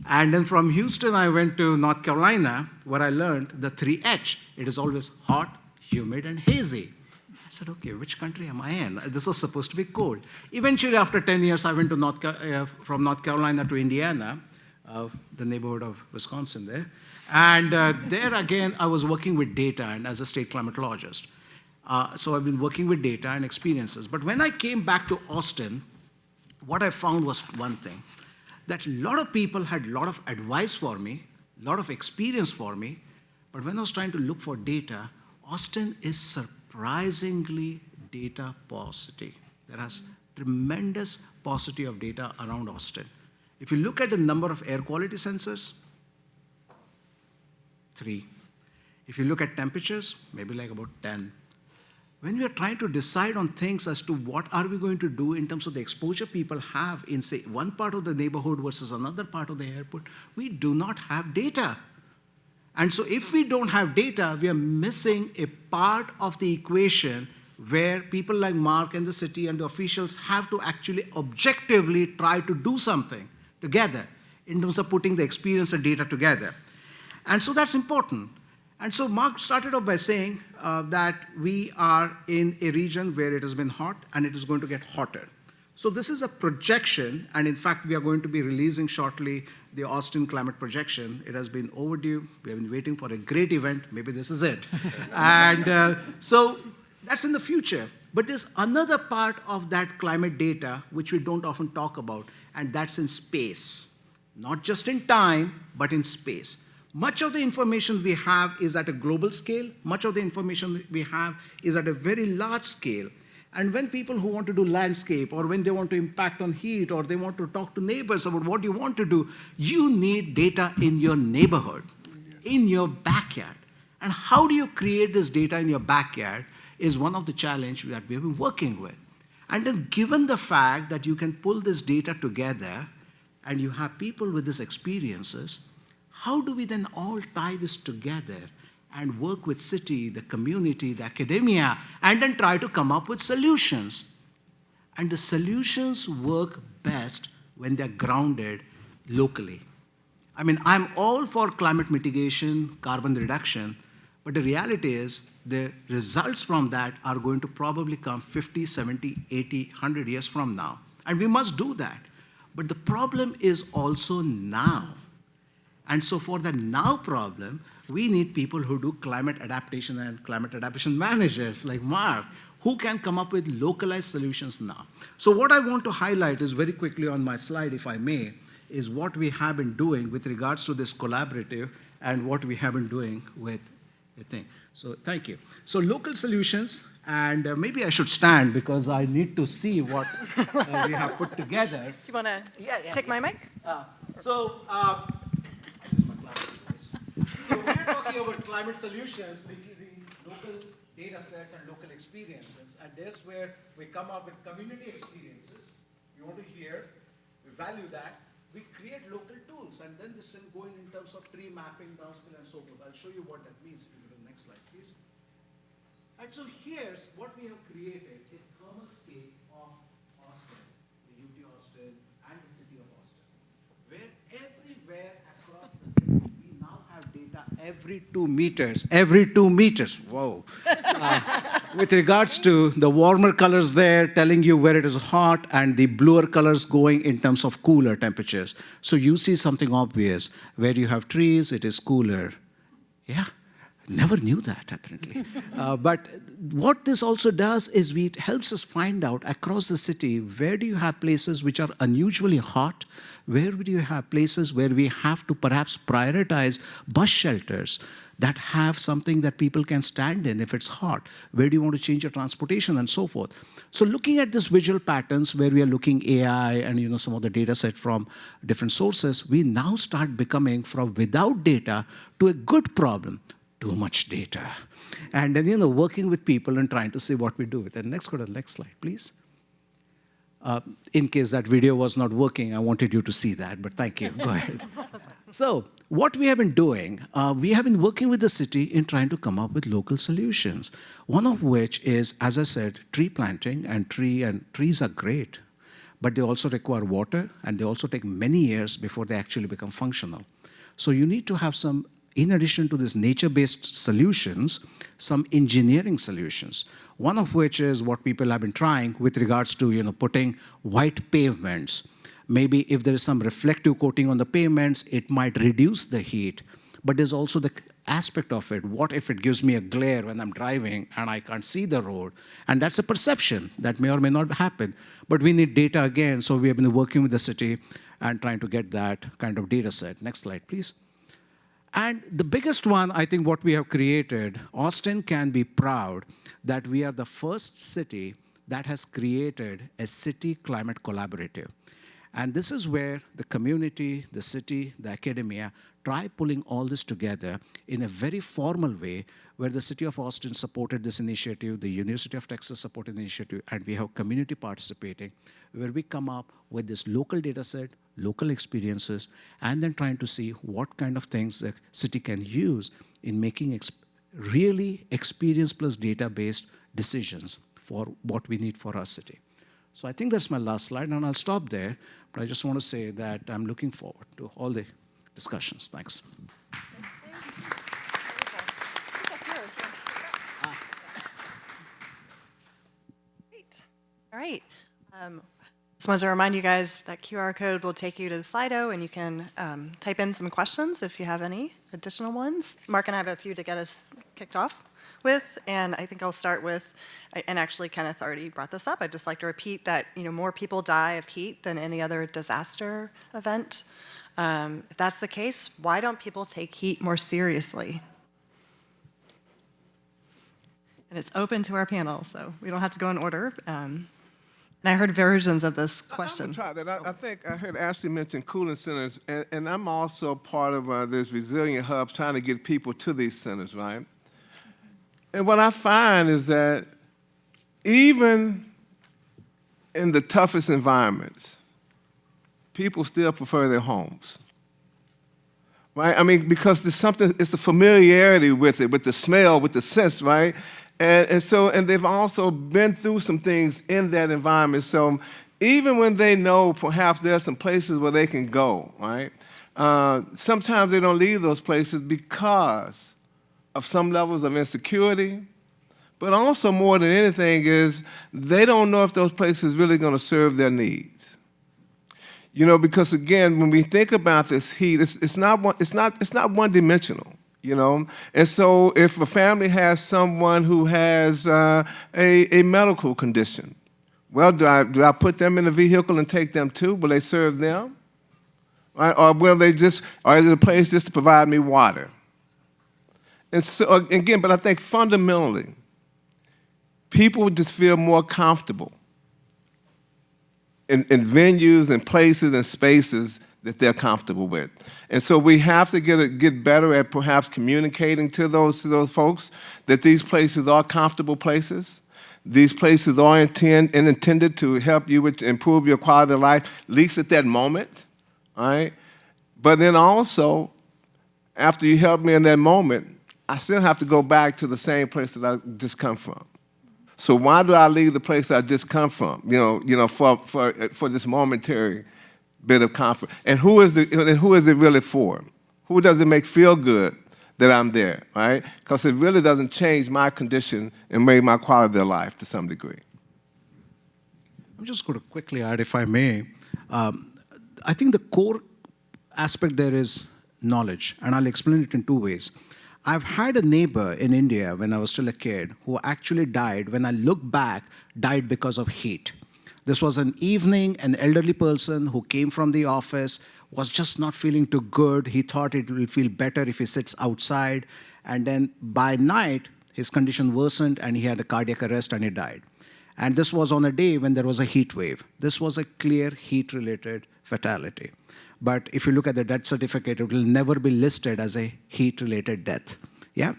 And then from Houston, I went to North Carolina, where I learned the 3H. It is always hot, humid, and hazy. I said, okay, which country am I in? This was supposed to be cold. Eventually, after 10 years, I went to from North Carolina to Indiana, the neighborhood of Wisconsin there. And there again, I was working with data and as a state climatologist. So I've been working with data and experiences. But when I came back to Austin, what I found was one thing, that a lot of people had a lot of advice for me, a lot of experience for me, but when I was trying to look for data, Austin is surprisingly data paucity. There is tremendous paucity of data around Austin. If you look at the number of air quality sensors, 3. If you look at temperatures, maybe like about 10. When we are trying to decide on things as to what are we going to do in terms of the exposure people have in, say, one part of the neighborhood versus another part of the airport, we do not have data. And so if we don't have data, we are missing a part of the equation where people like Marc and the city and the officials have to actually objectively try to do something together in terms of putting the experience and data together. And so that's important. And so Marc started off by saying that we are in a region where it has been hot and it is going to get hotter. So this is a projection, and in fact, we are going to be releasing shortly the Austin climate projection. It has been overdue. We have been waiting for a great event. Maybe this is it. And so that's in the future. But there's another part of that climate data which we don't often talk about, and that's in space. Not just in time, but in space. Much of the information we have is at a global scale. Much of the information we have is at a very large scale. And when people who want to do landscape, or when they want to impact on heat, or they want to talk to neighbors about what you want to do, you need data in your neighborhood, in your backyard. And how do you create this data in your backyard is one of the challenges that we have been working with. And then given the fact that you can pull this data together, and you have people with these experiences, how do we then all tie this together and work with city, the community, the academia, and then try to come up with solutions? And the solutions work best when they're grounded locally. I mean, I'm all for climate mitigation, carbon reduction, but the reality is the results from that are going to probably come 50, 70, 80, 100 years from now. And we must do that. But the problem is also now. And so for the now problem, we need people who do climate adaptation and climate adaptation managers like Marc, who can come up with localized solutions now. So what I want to highlight is very quickly on my slide, if I may, is what we have been doing with regards to this collaborative and what we have been doing with the thing. So thank you. So local solutions, and maybe I should stand because I need to see what we have put together. Do you want to take my mic? So we're talking about climate solutions, the local data sets and local experiences, and that's where we come up with community experiences. We want to hear, we value that, we create local tools, and then this will go in terms of tree mapping, downscale, and so forth. I'll show you what that means. If you go to the next slide, please. And so here's what we have created, a thermal scape of Austin, the UT Austin, and the city of Austin, where everywhere across the city, we now have data every 2 meters, whoa. With regards to the warmer colors there, telling you where it is hot, and the bluer colors going in terms of cooler temperatures. So you see something obvious. Where you have trees, it is cooler. Yeah. Never knew that, apparently. But what this also does is it helps us find out across the city, where do you have places which are unusually hot? Where do you have places where we have to perhaps prioritize bus shelters that have something that people can stand in if it's hot? Where do you want to change your transportation and so forth? So looking at these visual patterns where we are looking AI and some of the data set from different sources, we now start becoming from without data to a good problem, too much data. And then working with people and trying to see what we do with it. Go to the next slide, please. In case that video was not working, I wanted you to see that, but thank you. Go ahead. So what we have been doing, we have been working with the city in trying to come up with local solutions. One of which is, as I said, tree planting, and trees are great, but they also require water, and they also take many years before they actually become functional. So you need to have some, in addition to these nature-based solutions, some engineering solutions. One of which is what people have been trying with regards to putting white pavements. Maybe if there is some reflective coating on the pavements, it might reduce the heat. But there's also the aspect of it. What if it gives me a glare when I'm driving and I can't see the road? And that's a perception that may or may not happen. But we need data again, so we have been working with the city and trying to get that kind of data set. Next slide, please. And the biggest one, I think what we have created, Austin can be proud that we are the first city that has created a city climate collaborative. And this is where the community, the city, the academia try pulling all this together in a very formal way, where the city of Austin supported this initiative, the University of Texas supported the initiative, and we have community participating, where we come up with this local data set, local experiences, and then trying to see what kind of things the city can use in making really experience plus data-based decisions for what we need for our city. So I think that's my last slide, and I'll stop there, but I just want to say that I'm looking forward to all the discussions. Thanks. Great. All right. Just wanted to remind you guys that QR code will take you to the Slido, and you can type in some questions if you have any additional ones. Marc and I have a few to get us kicked off with, and I think I'll start with, and actually Kenneth already brought this up, I'd just like to repeat that more people die of heat than any other disaster event. If that's the case, why don't people take heat more seriously? And it's open to our panel, so we don't have to go in order. And I heard versions of this question. I'm gonna try that. I think I heard Ashley mention cooling centers, and I'm also part of this resilient hub trying to get people to these centers, right? And what I find is that even in the toughest environments, people still prefer their homes, right? I mean, because there's something, it's the familiarity with it, with the smell, with the sense, right? And they've also been through some things in that environment. So even when they know perhaps there are some places where they can go, right? Sometimes they don't leave those places because of some levels of insecurity, but also more than anything is they don't know if those places really going to serve their needs. Because again, when we think about this heat, it's not one-dimensional. And so if a family has someone who has a medical condition, well, do I put them in a vehicle and take them too? Will they serve them? Right? Or is it a place just to provide me water? And so again, but I think fundamentally, people just feel more comfortable in venues and places and spaces that they're comfortable with. And so we have to get better at perhaps communicating to those folks that these places are comfortable places. These places are intended to help you improve your quality of life, at least at that moment, all right? But then also, after you help me in that moment, I still have to go back to the same place that I just come from. So why do I leave the place I just come from? For this momentary bit of comfort. And who is it really for? Who does it make feel good that I'm there, right? Because it really doesn't change my condition and make my quality of life to some degree. I'm just going to quickly add, if I may. I think the core aspect there is knowledge, and I'll explain it in two ways. I've had a neighbor in India when I was still a kid who actually died, when I look back, died because of heat. This was an evening, an elderly person who came from the office, was just not feeling too good. He thought it will feel better if he sits outside. And then by night, his condition worsened and he had a cardiac arrest and he died. And this was on a day when there was a heat wave. This was a clear heat-related fatality. But if you look at the death certificate, it will never be listed as a heat-related death. Yeah?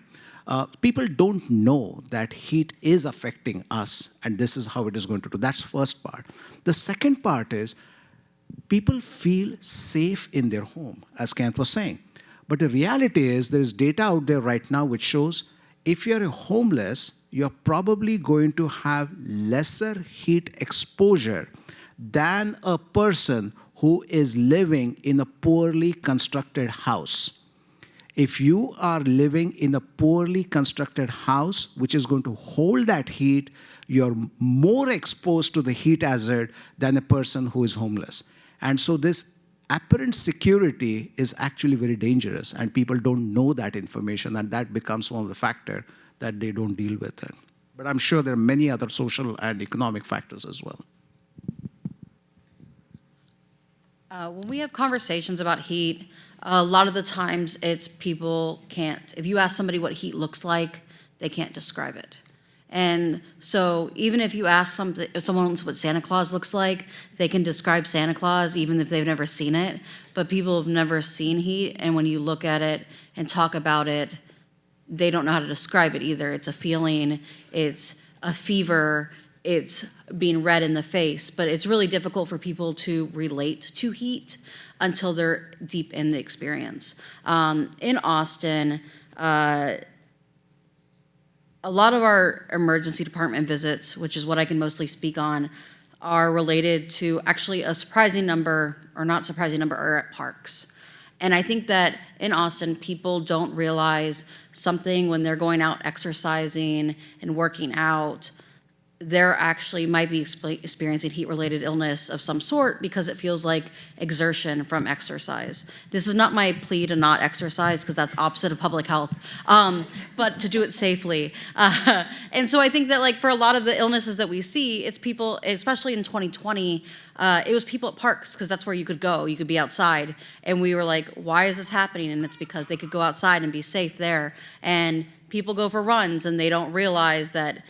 People don't know that heat is affecting us, and this is how it is going to do. That's the first part. The second part is people feel safe in their home, as Kenneth was saying. But the reality is there is data out there right now which shows if you're a homeless, you're probably going to have lesser heat exposure than a person who is living in a poorly constructed house. If you are living in a poorly constructed house, which is going to hold that heat, you're more exposed to the heat hazard than a person who is homeless. And so this apparent security is actually very dangerous, and people don't know that information, and that becomes one of the factors that they don't deal with it. But I'm sure there are many other social and economic factors as well. When we have conversations about heat, a lot of the times it's people can't, if you ask somebody what heat looks like, they can't describe it. And so even if you ask someone else what Santa Claus looks like, they can describe Santa Claus even if they've never seen it. But people have never seen heat, and when you look at it and talk about it, they don't know how to describe it either. It's a feeling, it's a fever, it's being red in the face, but it's really difficult for people to relate to heat until they're deep in the experience. In Austin, a lot of our emergency department visits, which is what I can mostly speak on, are related to actually a surprising number, or not surprising number, are at parks. And I think that in Austin, people don't realize something when they're going out exercising and working out, they're actually might be experiencing heat-related illness of some sort because it feels like exertion from exercise. This is not my plea to not exercise, because that's opposite of public health, but to do it safely. And so I think that, like, for a lot of the illnesses that we see, it's people, especially in 2020, it was people at parks, because that's where you could go. You could be outside. And we were like, why is this happening? And it's because they could go outside and be safe there. And people go for runs, and they don't realize that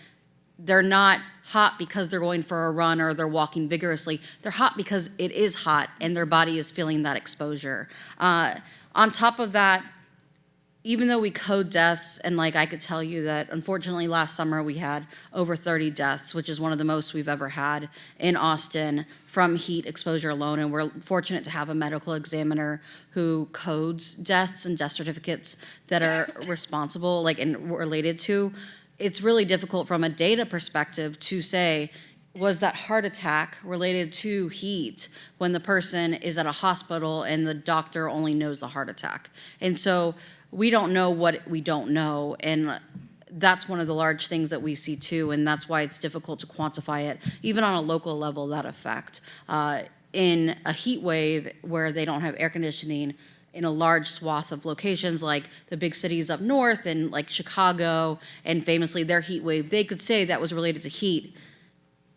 they're not hot because they're going for a run or they're walking vigorously. They're hot because it is hot and their body is feeling that exposure. On top of that, even though we code deaths, and like I could tell you that unfortunately last summer we had over 30 deaths, which is one of the most we've ever had in Austin from heat exposure alone. And we're fortunate to have a medical examiner who codes deaths and death certificates that are responsible, like, and related to. It's really difficult from a data perspective to say, was that heart attack related to heat when the person is at a hospital and the doctor only knows the heart attack? And so we don't know what we don't know, and that's one of the large things that we see too, and that's why it's difficult to quantify it, even on a local level, that effect. In a heat wave where they don't have air conditioning, in a large swath of locations like the big cities up north and like Chicago, and famously their heat wave, they could say that was related to heat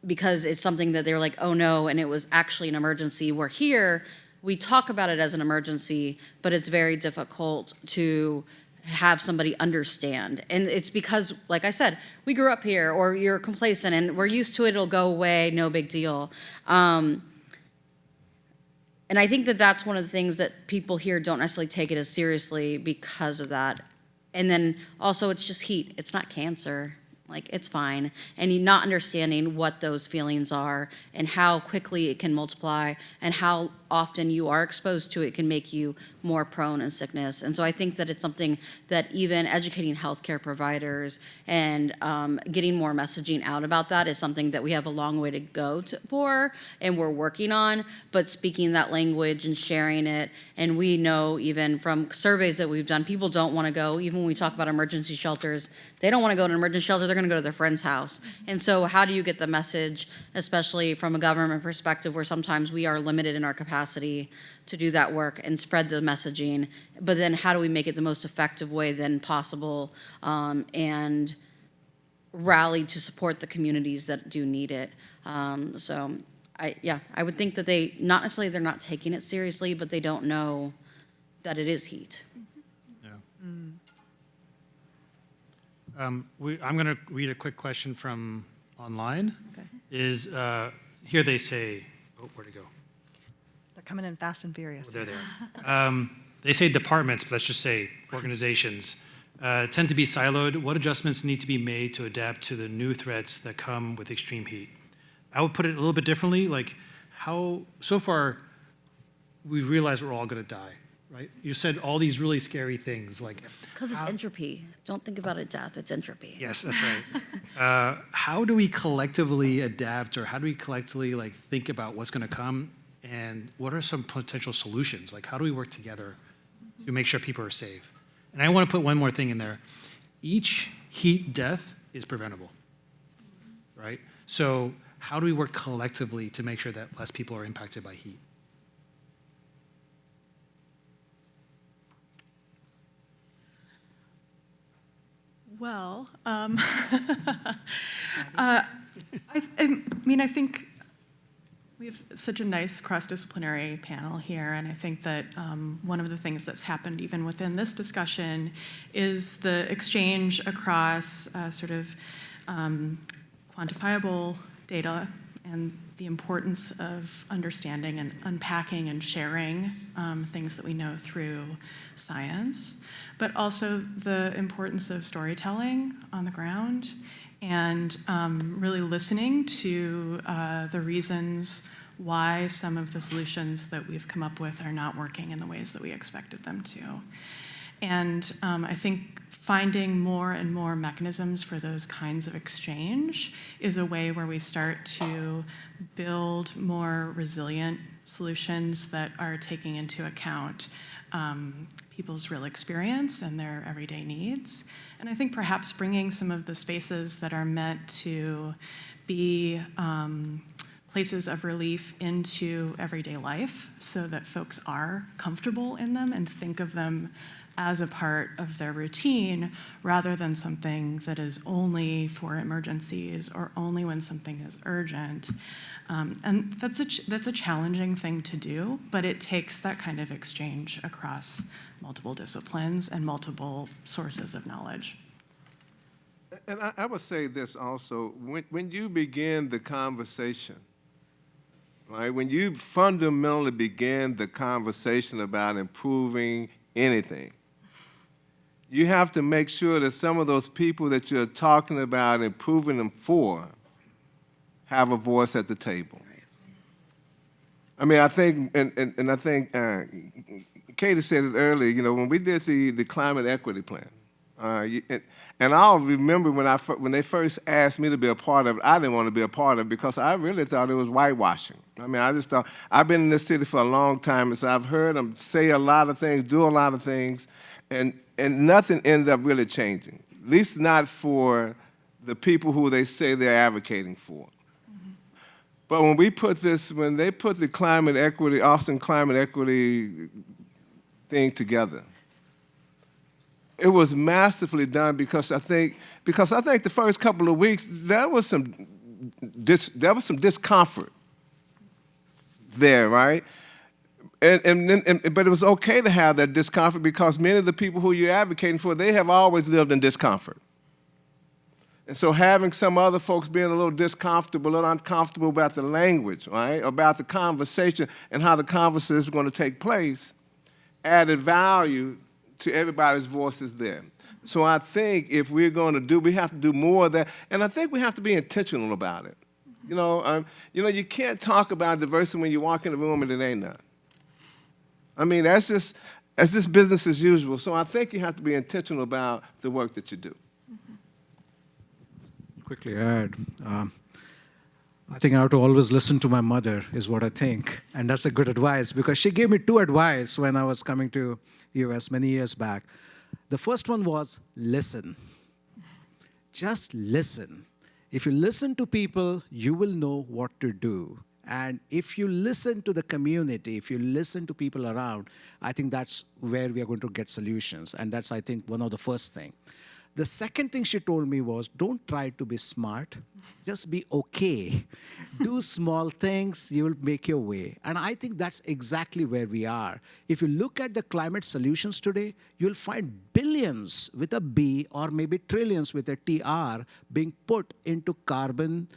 because it's something that they were like, oh no, and it was actually an emergency. Where here, we talk about it as an emergency, but it's very difficult to have somebody understand. And it's because, like I said, we grew up here, or you're complacent and we're used to it, it'll go away, no big deal. And I think that that's one of the things that people here don't necessarily take it as seriously because of that. And then also it's just heat. It's not cancer. Like, it's fine. And you not understanding what those feelings are and how quickly it can multiply and how often you are exposed to it can make you more prone in sickness. And so I think that it's something that even educating healthcare providers and getting more messaging out about that is something that we have a long way to go for, and we're working on, but speaking that language and sharing it. And we know even from surveys that we've done, people don't want to go, even when we talk about emergency shelters, they don't want to go to an emergency shelter, they're going to go to their friend's house. And so how do you get the message, especially from a government perspective where sometimes we are limited in our capacity capacity to do that work and spread the messaging. But then how do we make it the most effective way then possible, and rally to support the communities that do need it? So I would think that not necessarily they're not taking it seriously, but they don't know that it is heat. Yeah. I'm going to read a quick question from online. Okay. Here they say, oh, where'd it go? They're coming in fast and furious. Oh, there they are. They say departments, but let's just say organizations, tend to be siloed. What adjustments need to be made to adapt to the new threats that come with extreme heat? I would put it a little bit differently, like so far, we've realized we're all going to die, right? You said all these really scary things, like Because it's entropy. Don't think about it, death. It's entropy. yes, that's right. How do we collectively adapt, or how do we collectively think about what's going to come, and what are some potential solutions? Like, how do we work together to make sure people are safe? And I want to put one more thing in there. Each heat death is preventable, right? So how do we work collectively to make sure that less people are impacted by heat? Well, I mean, I think we have such a nice cross-disciplinary panel here, and I think that one of the things that's happened even within this discussion is the exchange across sort of quantifiable data and the importance of understanding and unpacking and sharing things that we know through science, but also the importance of storytelling on the ground and really listening to the reasons why some of the solutions that we've come up with are not working in the ways that we expected them to. And I think finding more and more mechanisms for those kinds of exchange is a way where we start to build more resilient solutions that are taking into account people's real experience and their everyday needs. And I think perhaps bringing some of the spaces that are meant to be places of relief into everyday life so that folks are comfortable in them and think of them as a part of their routine rather than something that is only for emergencies or only when something is urgent. And that's a challenging thing to do, but it takes that kind of exchange across multiple disciplines and multiple sources of knowledge. And I would say this also, when you begin the conversation, right, when you fundamentally begin the conversation about improving anything, you have to make sure that some of those people that you're talking about improving them for have a voice at the table. I mean, I think, and I think Katie said it earlier, when we did the climate equity plan, and I'll remember when they first asked me to be a part of it, I didn't want to be a part of it because I really thought it was whitewashing. I mean, I just thought, I've been in this city for a long time, and so I've heard them say a lot of things, do a lot of things, and nothing ended up really changing, at least not for the people who they say they're advocating for. Mm-hmm. But when they put the climate equity, Austin climate equity thing together, it was masterfully done because I think the first couple of weeks there was some discomfort there, right? But it was okay to have that discomfort because many of the people who you're advocating for, they have always lived in discomfort. And so having some other folks being a little discomfortable, a little uncomfortable about the language, right, about the conversation and how the conversation is going to take place, added value to everybody's voices there. So I think if we're going to we have to do more of that, and I think we have to be intentional about it. You can't talk about diversity when you walk in the room and it ain't none. I mean, that's just business as usual. So I think you have to be intentional about the work that you do. Quickly add, I think I have to always listen to my mother is what I think. And that's a good advice because she gave me two advice when I was coming to US many years back. The first one was listen. Just listen. If you listen to people, you will know what to do. And if you listen to the community, if you listen to people around, I think that's where we are going to get solutions. And that's, I think, one of the first things. The second thing she told me was, don't try to be smart, just be okay. Do small things, you will make your way. And I think that's exactly where we are. If you look at the climate solutions today, you'll find billions with a B or maybe trillions with a TR being put into carbon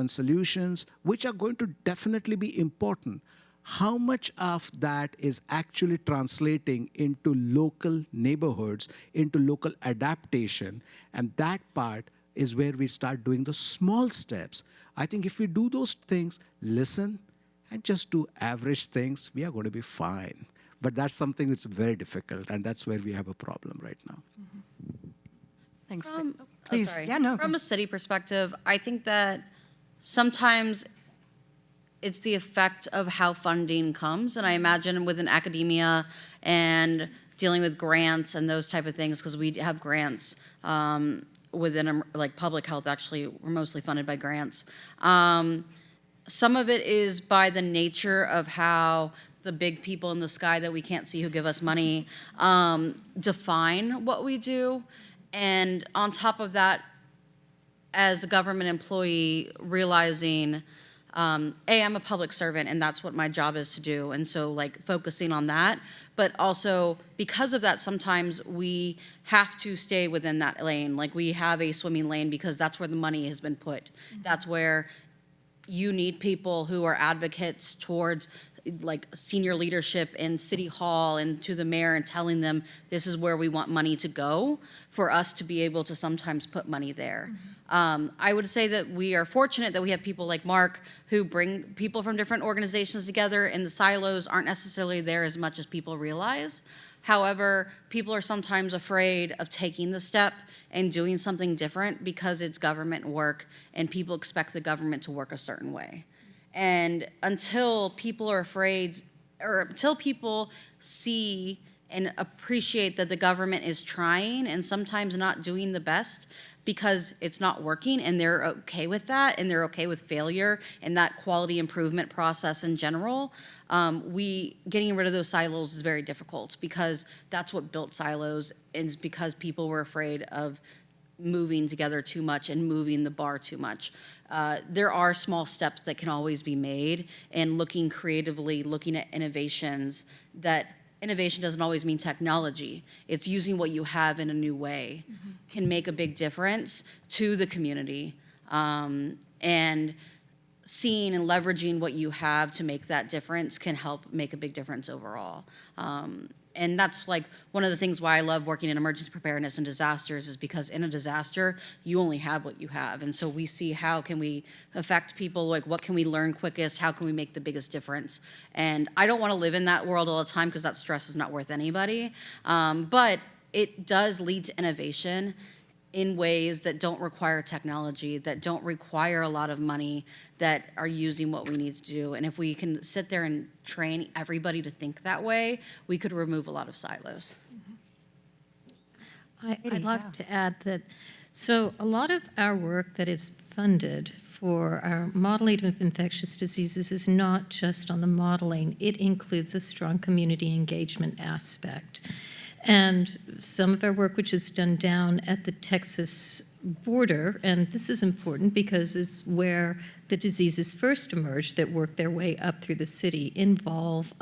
solutions, which are going to definitely be important. How much of that is actually translating into local neighborhoods, into local adaptation? And that part is where we start doing the small steps. I think if we do those things, listen, and just do average things, we are going to be fine. But that's something that's very difficult, and that's where we have a problem right now. Thanks. Please. Please. Yeah, no. From a city perspective, I think that sometimes it's the effect of how funding comes. And I imagine within academia and dealing with grants and those type of things, because we have grants within like public health, actually, we're mostly funded by grants. Some of it is by the nature of how the big people in the sky that we can't see who give us money define what we do. And on top of that, as a government employee, realizing I'm a public servant, and that's what my job is to do. And so, like, focusing on that. But also, because of that, sometimes we have to stay within that lane. Like, we have a swimming lane because that's where the money has been put. Mm-hmm. That's where you need people who are advocates towards, like, senior leadership in City Hall and to the mayor and telling them this is where we want money to go for us to be able to sometimes put money there. Mm-hmm. I would say that we are fortunate that we have people like Marc who bring people from different organizations together, and the silos aren't necessarily there as much as people realize. However, people are sometimes afraid of taking the step and doing something different because it's government work and people expect the government to work a certain way. And until people are afraid, or until people see and appreciate that the government is trying and sometimes not doing the best because it's not working, and they're okay with that, and they're okay with failure and that quality improvement process in general, getting rid of those silos is very difficult, because that's what built silos, is because people were afraid of moving together too much and moving the bar too much. There are small steps that can always be made, and looking creatively, looking at innovations. That innovation doesn't always mean technology. It's using what you have in a new way can make a big difference to the community, and seeing and leveraging what you have to make that difference can help make a big difference overall. And that's like one of the things why I love working in emergency preparedness and disasters, is because in a disaster, you only have what you have. And so we see how can we affect people, like what can we learn quickest, how can we make the biggest difference. And I don't want to live in that world all the time, because that stress is not worth anybody. But it does lead to innovation in ways that don't require technology, that don't require a lot of money, that are using what we need to do. And if we can sit there and train everybody to think that way, we could remove a lot of silos. I'd like to add that, so a lot of our work that is funded for our modeling of infectious diseases is not just on the modeling, it includes a strong community engagement aspect. And some of our work, which is done down at the Texas border, and this is important because it's where the diseases first emerged that work their way up through the city, involve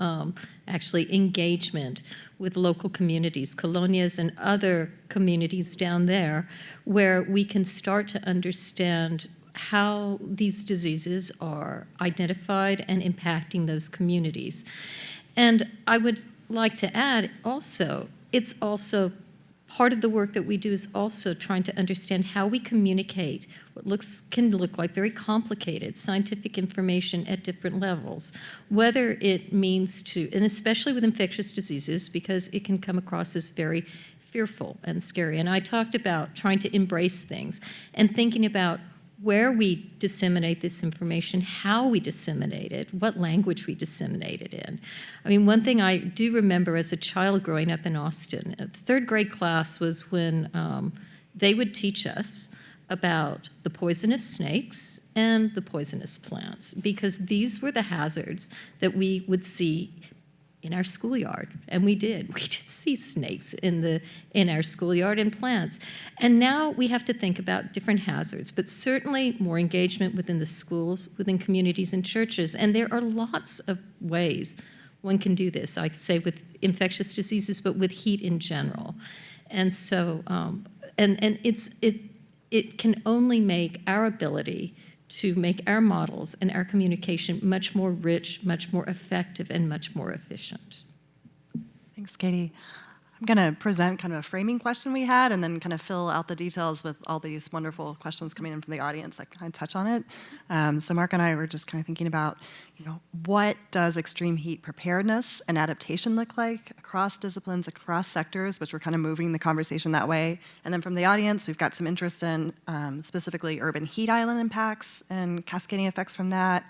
actually engagement with local communities, colonias and other communities down there, where we can start to understand how these diseases are identified and impacting those communities. And I would like to add also, it's also part of the work that we do is also trying to understand how we communicate what can look like very complicated scientific information at different levels, whether it means to, and especially with infectious diseases, because it can come across as very fearful and scary. And I talked about trying to embrace things and thinking about where we disseminate this information, how we disseminate it, what language we disseminate it in. I mean, one thing I do remember as a child growing up in Austin, a third grade class was when they would teach us about the poisonous snakes and the poisonous plants, because these were the hazards that we would see in our schoolyard, and we did see snakes in our schoolyard and plants. And now we have to think about different hazards, but certainly more engagement within the schools, within communities and churches. And there are lots of ways one can do this, I say with infectious diseases, but with heat in general. And so, it can only make our ability to make our models and our communication much more rich, much more effective, and much more efficient. Thanks, Katie. I'm going to present kind of a framing question we had and then kind of fill out the details with all these wonderful questions coming in from the audience that kind of touch on it. So Marc and I were just kind of thinking about, what does extreme heat preparedness and adaptation look like across disciplines, across sectors, which we're kind of moving the conversation that way. And then from the audience, we've got some interest in specifically urban heat island impacts and cascading effects from that.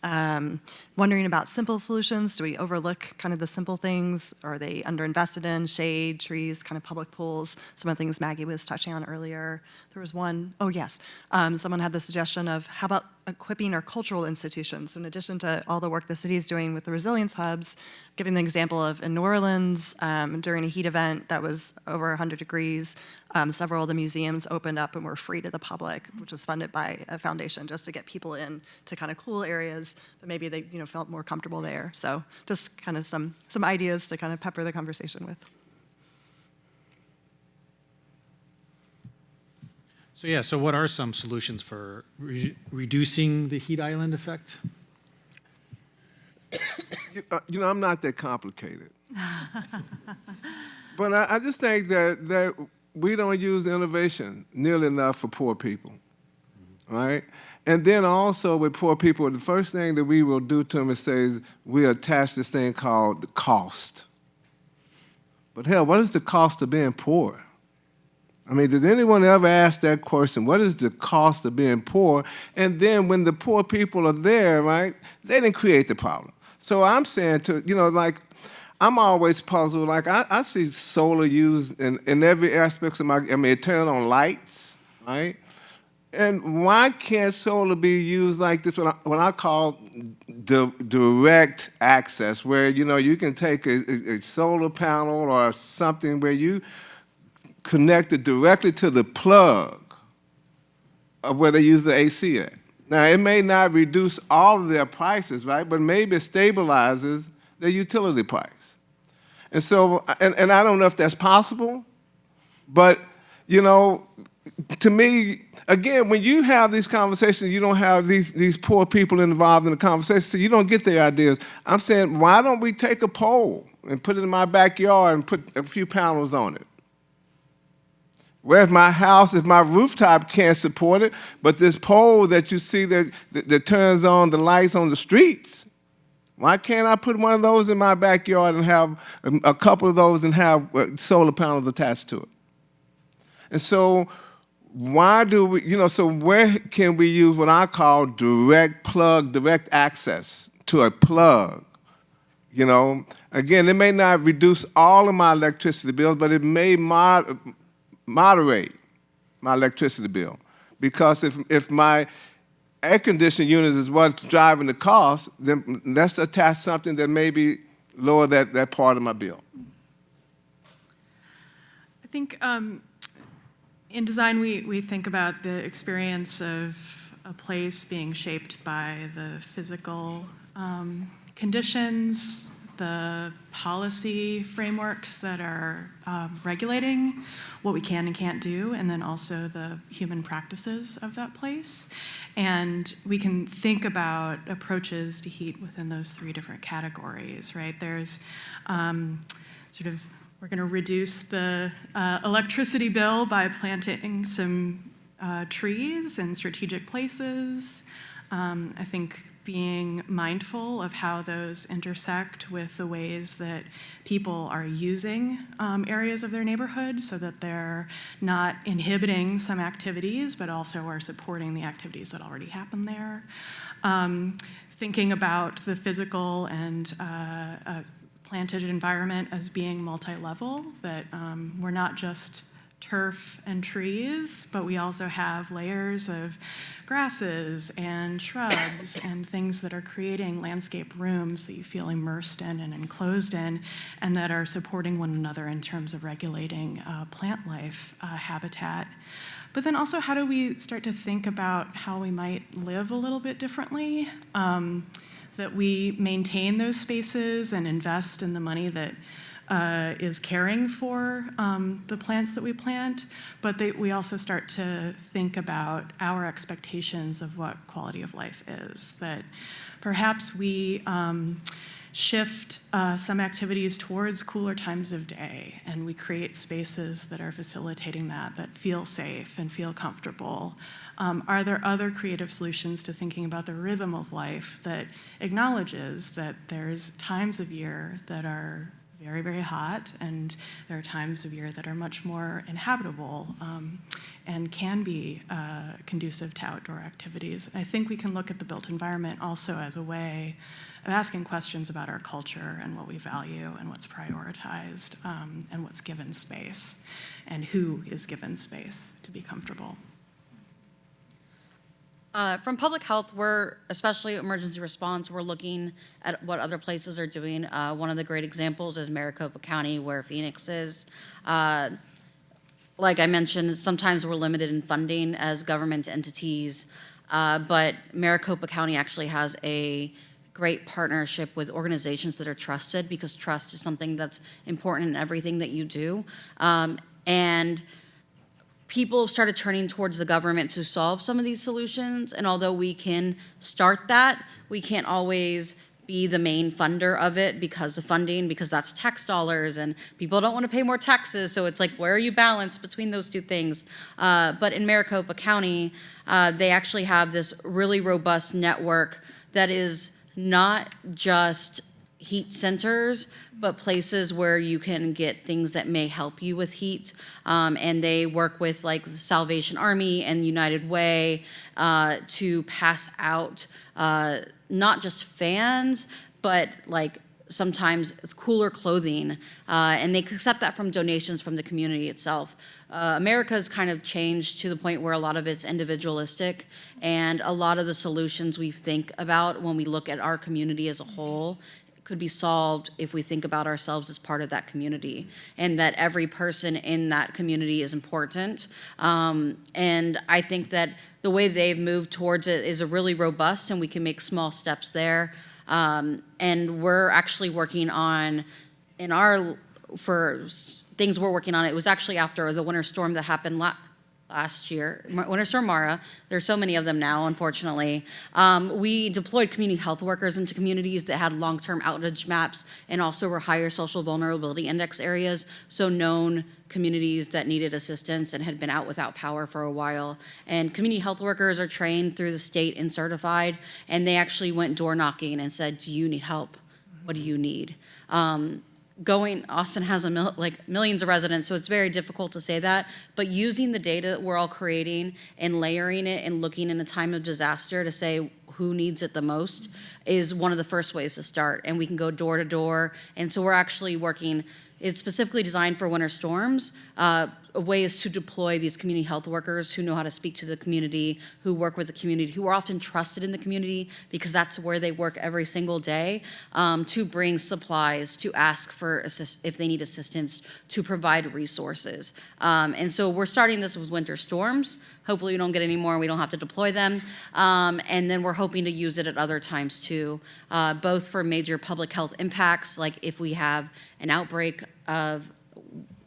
Wondering about simple solutions. Do we overlook kind of the simple things? Are they underinvested in? Shade, trees, kind of public pools, some of the things Maggie was touching on earlier. There was one, oh yes, someone had the suggestion of how about equipping our cultural institutions? So in addition to all the work the city is doing with the resilience hubs, giving the example of in New Orleans, during a heat event that was over 100 degrees, several of the museums opened up and were free to the public, which was funded by a foundation just to get people in to kind of cool areas, but maybe they felt more comfortable there. So just kind of some ideas to kind of pepper the conversation with. So what are some solutions for reducing the heat island effect? I'm not that complicated. But I just think that we don't use innovation nearly enough for poor people, right? And then also with poor people, the first thing that we will do to them is say we attach this thing called the cost. But hell, what is the cost of being poor? I mean, did anyone ever ask that question? What is the cost of being poor? And then when the poor people are there, right, they didn't create the problem. So I'm saying I'm always puzzled. Like, I see solar used in every aspect of it turn on lights, right? And why can't solar be used like this, what I call direct access, where, you can take a solar panel or something where you connected directly to the plug of where they use the AC at. Now, it may not reduce all of their prices, right? But maybe it stabilizes their utility price. And so, and I don't know if that's possible, but, to me, again, when you have these conversations, you don't have these poor people involved in the conversation, so you don't get their ideas. I'm saying, why don't we take a pole and put it in my backyard and put a few panels on it? Where if my rooftop can't support it, but this pole that you see that turns on the lights on the streets, why can't I put one of those in my backyard and have a couple of those and have solar panels attached to it? And so why do we, so where can we use what I call direct access to a plug? Again, it may not reduce all of my electricity bills, but it may moderate my electricity bill. Because if my air conditioning unit is what's driving the cost, then let's attach something that maybe lower that part of my bill. I think in design we think about the experience of a place being shaped by the physical conditions, the policy frameworks that are regulating what we can and can't do, and then also the human practices of that place. And we can think about approaches to heat within those three different categories, right? There's we're going to reduce the electricity bill by planting some trees in strategic places. I think being mindful of how those intersect with the ways that people are using areas of their neighborhood so that they're not inhibiting some activities, but also are supporting the activities that already happen there. Thinking about the physical and planted environment as being multi-level, that we're not just turf and trees, but we also have layers of grasses and shrubs and things that are creating landscape rooms that you feel immersed in and enclosed in, and that are supporting one another in terms of regulating plant life habitat. But then also, how do we start to think about how we might live a little bit differently? That we maintain those spaces and invest in the money that is caring for the plants that we plant, but we also start to think about our expectations of what quality of life is. That perhaps we shift some activities towards cooler times of day, and we create spaces that are facilitating that feel safe and feel comfortable. Are there other creative solutions to thinking about the rhythm of life that acknowledges that there's times of year that are very, very hot, and there are times of year that are much more inhabitable and can be conducive to outdoor activities? And I think we can look at the built environment also as a way of asking questions about our culture and what we value and what's prioritized and what's given space and who is given space to be comfortable. From public health, especially emergency response, we're looking at what other places are doing. One of the great examples is Maricopa County, where Phoenix is. Like I mentioned, sometimes we're limited in funding as government entities, but Maricopa County actually has a great partnership with organizations that are trusted, because trust is something that's important in everything that you do. And people started turning towards the government to solve some of these solutions, and although we can start that, we can't always be the main funder of it because of funding, because that's tax dollars, and people don't want to pay more taxes, so it's like, where are you balanced between those two things? But in Maricopa County, they actually have this really robust network that is not just heat centers, but places where you can get things that may help you with heat. And they work with like the Salvation Army and United Way to pass out not just fans, but like sometimes cooler clothing. And they accept that from donations from the community itself. America's kind of changed to the point where a lot of it's individualistic, and a lot of the solutions we think about when we look at our community as a whole could be solved if we think about ourselves as part of that community, and that every person in that community is important. And I think that the way they've moved towards it is a really robust, and we can make small steps there. And we're actually working on, for things we're working on, it was actually after the winter storm that happened last year, Winter Storm Mara. There's so many of them now, unfortunately. We deployed community health workers into communities that had long-term outage maps and also were higher social vulnerability index areas, so known communities that needed assistance and had been out without power for a while. And community health workers are trained through the state and certified, and they actually went door knocking and said, do you need help? What do you need? Austin has millions of residents, so it's very difficult to say that, but using the data that we're all creating and layering it and looking in a time of disaster to say who needs it the most is one of the first ways to start. And we can go door to door, and so we're actually working, it's specifically designed for winter storms, ways to deploy these community health workers who know how to speak to the community, who work with the community, who are often trusted in the community because that's where they work every single day, to bring supplies, to ask for if they need assistance, to provide resources. And so we're starting this with winter storms. Hopefully we don't get any more and we don't have to deploy them. And then we're hoping to use it at other times too, both for major public health impacts, like if we have an outbreak of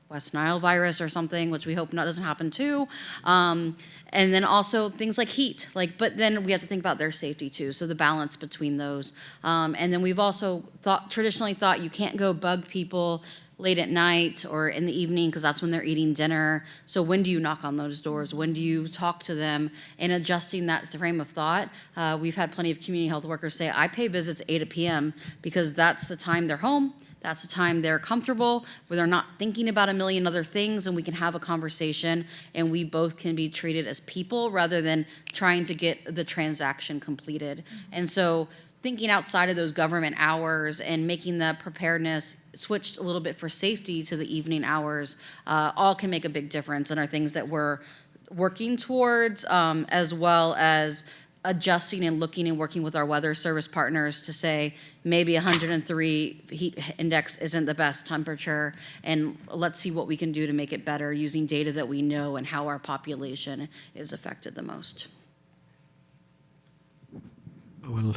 West Nile virus or something, which we hope doesn't happen too. And then also things like heat, but then we have to think about their safety too, so the balance between those. And then we've also traditionally thought you can't go bug people late at night or in the evening because that's when they're eating dinner. So when do you knock on those doors? When do you talk to them? And adjusting that frame of thought. We've had plenty of community health workers say, I pay visits 8 p.m. because that's the time they're home. That's the time they're comfortable, where they're not thinking about a million other things, and we can have a conversation, and we both can be treated as people rather than trying to get the transaction completed. And so thinking outside of those government hours and making the preparedness switched a little bit for safety to the evening hours, all can make a big difference and are things that we're working towards, as well as adjusting and looking and working with our weather service partners to say maybe 103 heat index isn't the best temperature, and let's see what we can do to make it better using data that we know and how our population is affected the most. Well,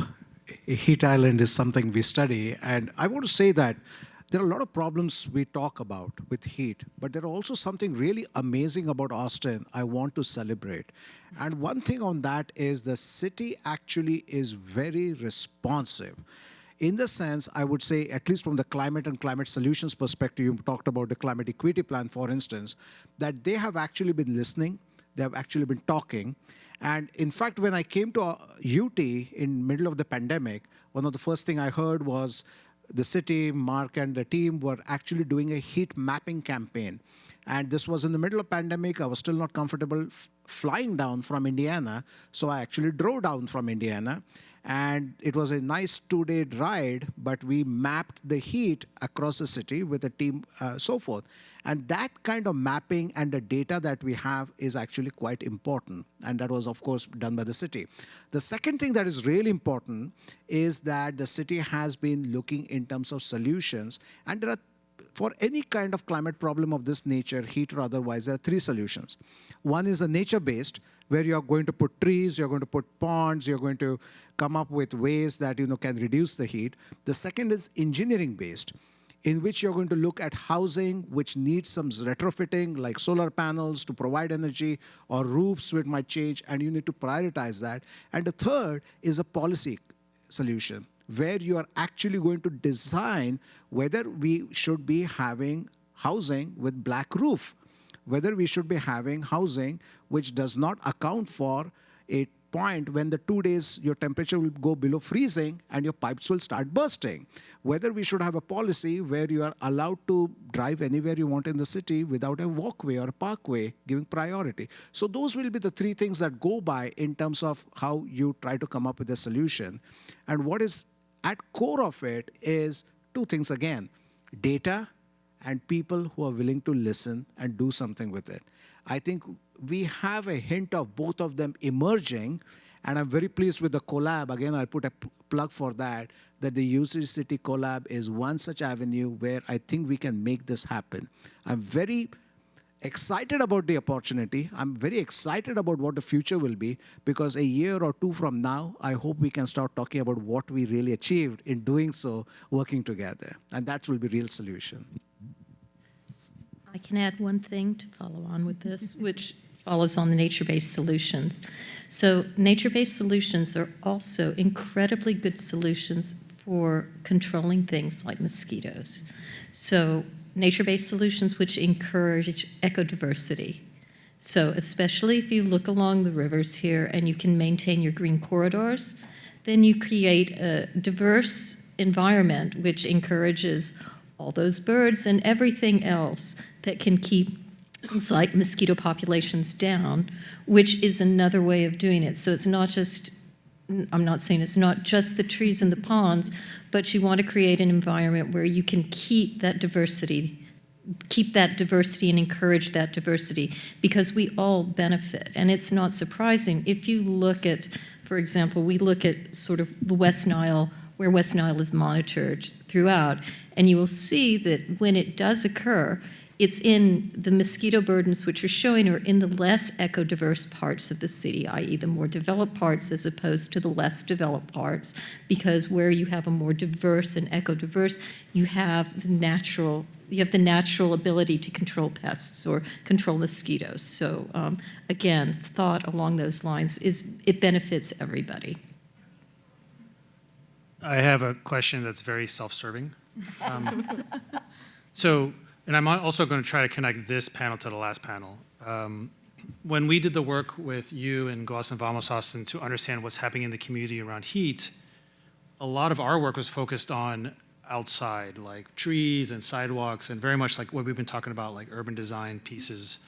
a heat island is something we study, and I want to say that there are a lot of problems we talk about with heat, but there are also something really amazing about Austin I want to celebrate. And one thing on that is the city actually is very responsive. In the sense, I would say, at least from the climate and climate solutions perspective, you talked about the climate equity plan, for instance, that they have actually been listening, they have actually been talking. And in fact, when I came to UT in middle of the pandemic, one of the first thing I heard was the city, Marc and the team were actually doing a heat mapping campaign. And this was in the middle of pandemic. I was still not comfortable flying down from Indiana. So I actually drove down from Indiana. And it was a nice 2-day ride, but we mapped the heat across the city with a team, so forth. And that kind of mapping and the data that we have is actually quite important. And that was, of course, done by the city. The second thing that is really important is that the city has been looking in terms of solutions. And there are, for any kind of climate problem of this nature, heat or otherwise, there are 3 solutions. One is a nature-based, where you're going to put trees, you're going to put ponds, you're going to come up with ways that can reduce the heat. The second is engineering-based, in which you're going to look at housing which needs some retrofitting, like solar panels to provide energy, or roofs which might change, and you need to prioritize that. And the third is a policy solution, where you are actually going to design whether we should be having housing with black roof, whether we should be having housing which does not account for a point when the 2 days your temperature will go below freezing and your pipes will start bursting. Whether we should have a policy where you are allowed to drive anywhere you want in the city without a walkway or a parkway, giving priority. So those will be the 3 things that go by in terms of how you try to come up with a solution. And what is at core of it is 2 things again: data and people who are willing to listen and do something with it. I think we have a hint of both of them emerging, and I'm very pleased with the collab. Again, I'll put a plug for that the UC City collab is one such avenue where I think we can make this happen. I'm very excited about the opportunity. I'm very excited about what the future will be, because a year or 2 from now, I hope we can start talking about what we really achieved in doing so, working together. And that will be real solution. I can add one thing to follow on with this, which follows on the nature-based solutions. So nature-based solutions are also incredibly good solutions for controlling things like mosquitoes. So nature-based solutions which encourage ecodiversity. So especially if you look along the rivers here and you can maintain your green corridors, then you create a diverse environment which encourages all those birds and everything else that can keep things like mosquito populations down, which is another way of doing it. So it's not just, I'm not saying it's not just the trees and the ponds, but you want to create an environment where you can keep that diversity and encourage that diversity, because we all benefit. And it's not surprising. If you look at, for example, we look at sort of the West Nile, where West Nile is monitored throughout, and you will see that when it does occur, it's in the mosquito burdens which are showing are in the less eco-diverse parts of the city, i.e. the more developed parts as opposed to the less developed parts, because where you have a more diverse and eco-diverse, you have the natural ability to control pests or control mosquitoes. So again, thought along those lines is it benefits everybody. I have a question that's very self-serving. And I'm also going to try to connect this panel to the last panel. When we did the work with you and Gauss and Vamos Austin to understand what's happening in the community around heat, a lot of our work was focused on outside, like trees and sidewalks, and very much like what we've been talking about, like urban design pieces.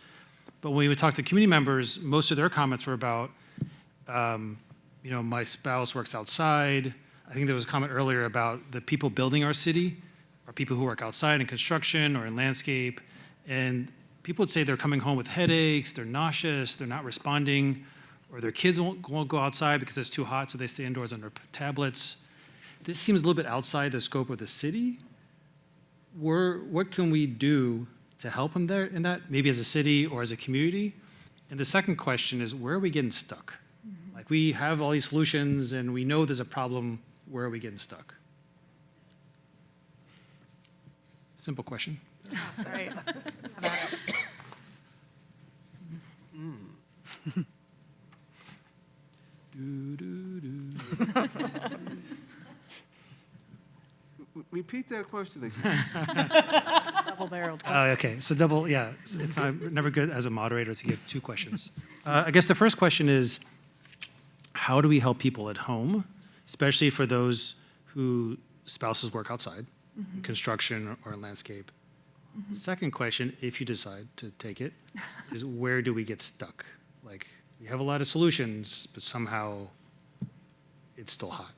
But when we would talk to community members, most of their comments were about, my spouse works outside, I think there was a comment earlier about the people building our city are people who work outside in construction or in landscape. And people would say they're coming home with headaches, they're nauseous, they're not responding, or their kids won't go outside because it's too hot, so they stay indoors on their tablets. This seems a little bit outside the scope of the city. What can we do to help in that, maybe as a city or as a community? And the second question is, where are we getting stuck? Like, we have all these solutions and we know there's a problem, where are we getting stuck? Simple question. Right. How about it? Repeat that question again. Double-barreled. Okay, so it's never good as a moderator to give two questions. I guess the first question is, how do we help people at home, especially for those who spouses work outside, in construction or landscape? Second question, if you decide to take it, is where do we get stuck? Like, we have a lot of solutions, but somehow it's still hot.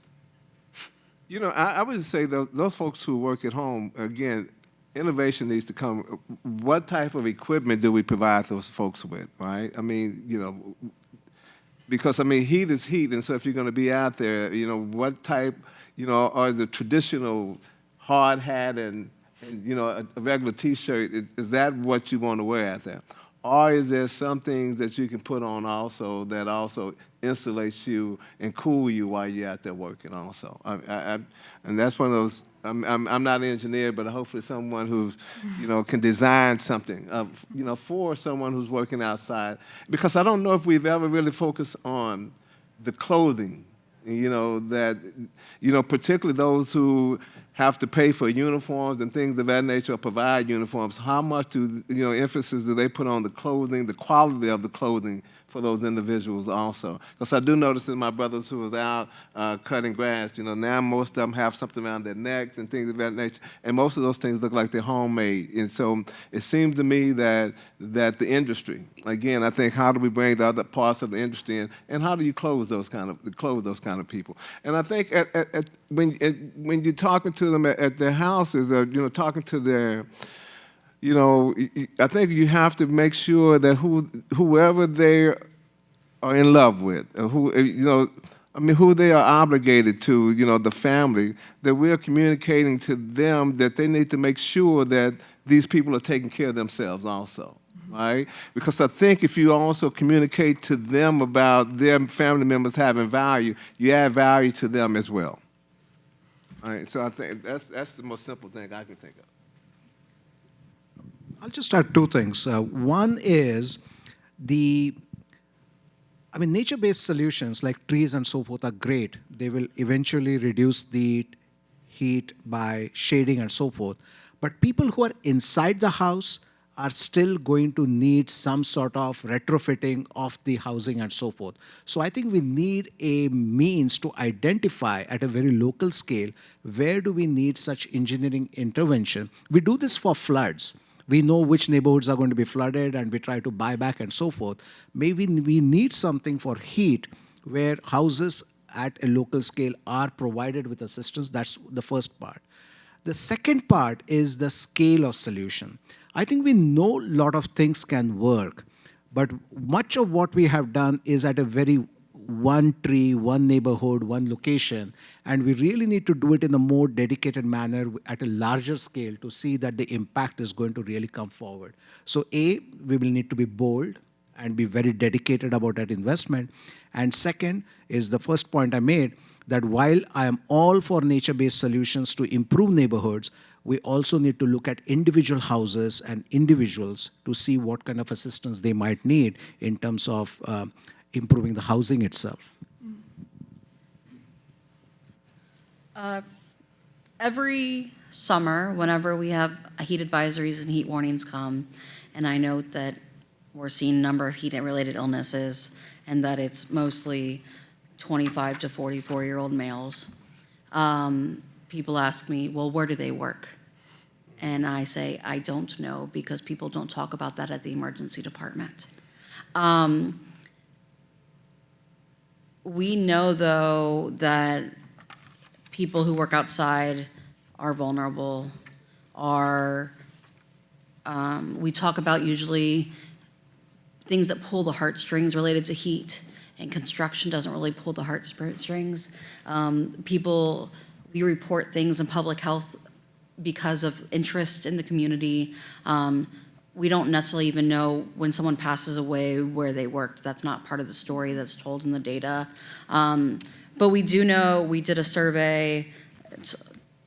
You know, I would say those folks who work at home, again, innovation needs to come. What type of equipment do we provide those folks with, right? I mean, you know, because, I mean, heat is heat, and so if you're going to be out there, you know, what type, you know, are the traditional hard hat and you know, a regular T-shirt, is that what you want to wear out there? Or is there some things that you can put on also that also insulates you and cool you while you're out there working also? And that's one of those, I'm not an engineer, but hopefully someone who's, you know, can design something, you know, for someone who's working outside. Because I don't know if we've ever really focused on the clothing, you know, that, you know, particularly those who have to pay for uniforms and things of that nature or provide uniforms. How much emphasis do they put on the clothing, the quality of the clothing for those individuals also? Because I do notice in my brothers who was out cutting grass, you know, now most of them have something around their necks and things of that nature, and most of those things look like they're homemade. And so it seems to me that the industry, again, I think, how do we bring the other parts of the industry in, and how do you clothe those kind of people? And I think when you're talking to them at their houses, or, you know, talking to their, you know, I think you have to make sure that whoever they are in love with, or who they are obligated to, you know, the family, that we're communicating to them that they need to make sure that these people are taking care of themselves also, right? Because I think if you also communicate to them about their family members having value, you add value to them as well. All right, so I think that's the most simple thing I can think of. I'll just add two things. One is nature-based solutions like trees and so forth are great. They will eventually reduce the heat by shading and so forth. But people who are inside the house are still going to need some sort of retrofitting of the housing and so forth. So I think we need a means to identify at a very local scale, where do we need such engineering intervention? We do this for floods. We know which neighborhoods are going to be flooded and we try to buy back and so forth. Maybe we need something for heat where houses at a local scale are provided with assistance. That's the first part. The second part is the scale of solution. I think we know a lot of things can work, but much of what we have done is at a very one tree, one neighborhood, one location, and we really need to do it in a more dedicated manner at a larger scale to see that the impact is going to really come forward. So we will need to be bold and be very dedicated about that investment. And second is the first point I made, that while I am all for nature-based solutions to improve neighborhoods, we also need to look at individual houses and individuals to see what kind of assistance they might need in terms of improving the housing itself. Every summer, whenever we have heat advisories and heat warnings come, and I note that we're seeing a number of heat-related illnesses and that it's mostly 25 to 44-year-old males, people ask me, well, where do they work? And I say, I don't know, because people don't talk about that at the emergency department. We know, though, that people who work outside are vulnerable, we talk about usually things that pull the heartstrings related to heat, and construction doesn't really pull the heartstrings. We report things in public health because of interest in the community. We don't necessarily even know when someone passes away where they worked. That's not part of the story that's told in the data. But we do know, we did a survey,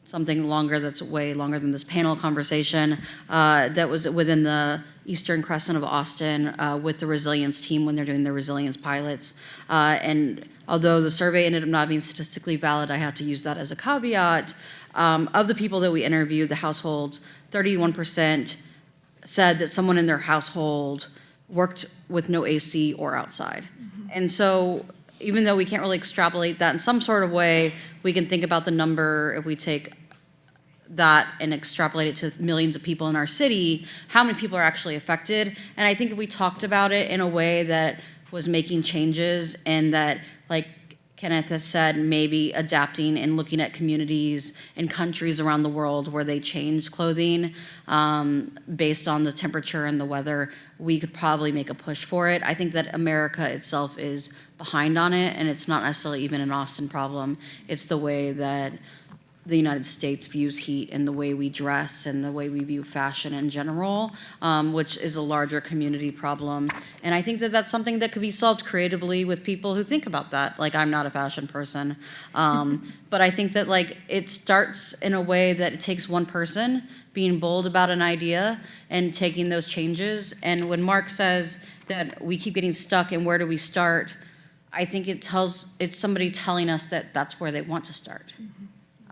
something longer, that's way longer than this panel conversation, that was within the Eastern Crescent of Austin with the resilience team when they're doing their resilience pilots. And although the survey ended up not being statistically valid, I have to use that as a caveat. Of the people that we interviewed, the households, 31% said that someone in their household worked with no AC or outside. Mm-hmm. And so even though we can't really extrapolate that in some sort of way, we can think about the number if we take that and extrapolate it to millions of people in our city, how many people are actually affected. And I think if we talked about it in a way that was making changes and that, like Kenneth has said, maybe adapting and looking at communities and countries around the world where they change clothing based on the temperature and the weather, we could probably make a push for it. I think that America itself is behind on it, and it's not necessarily even an Austin problem. It's the way that the United States views heat and the way we dress and the way we view fashion in general, which is a larger community problem. And I think that that's something that could be solved creatively with people who think about that. Like, I'm not a fashion person, but I think that like it starts in a way that it takes one person being bold about an idea and taking those changes. And when Marc says that we keep getting stuck and where do we start, I think it's somebody telling us that that's where they want to start.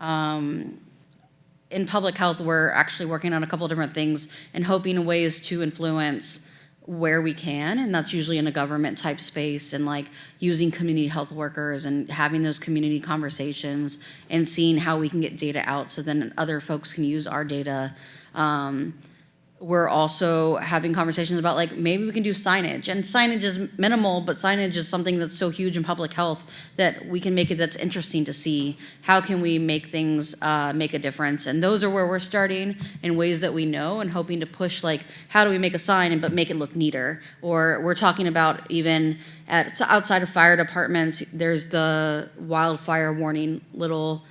In public health, we're actually working on a couple different things and hoping ways to influence where we can, and that's usually in a government type space, and like using community health workers and having those community conversations and seeing how we can get data out so then other folks can use our data. We're also having conversations about like maybe we can do signage, and signage is minimal, but signage is something that's so huge in public health that we can make it that's interesting to see. How can we make things make a difference? And those are where we're starting in ways that we know and hoping to push like how do we make a sign but make it look neater? Or we're talking about even outside of fire departments, there's the wildfire warning little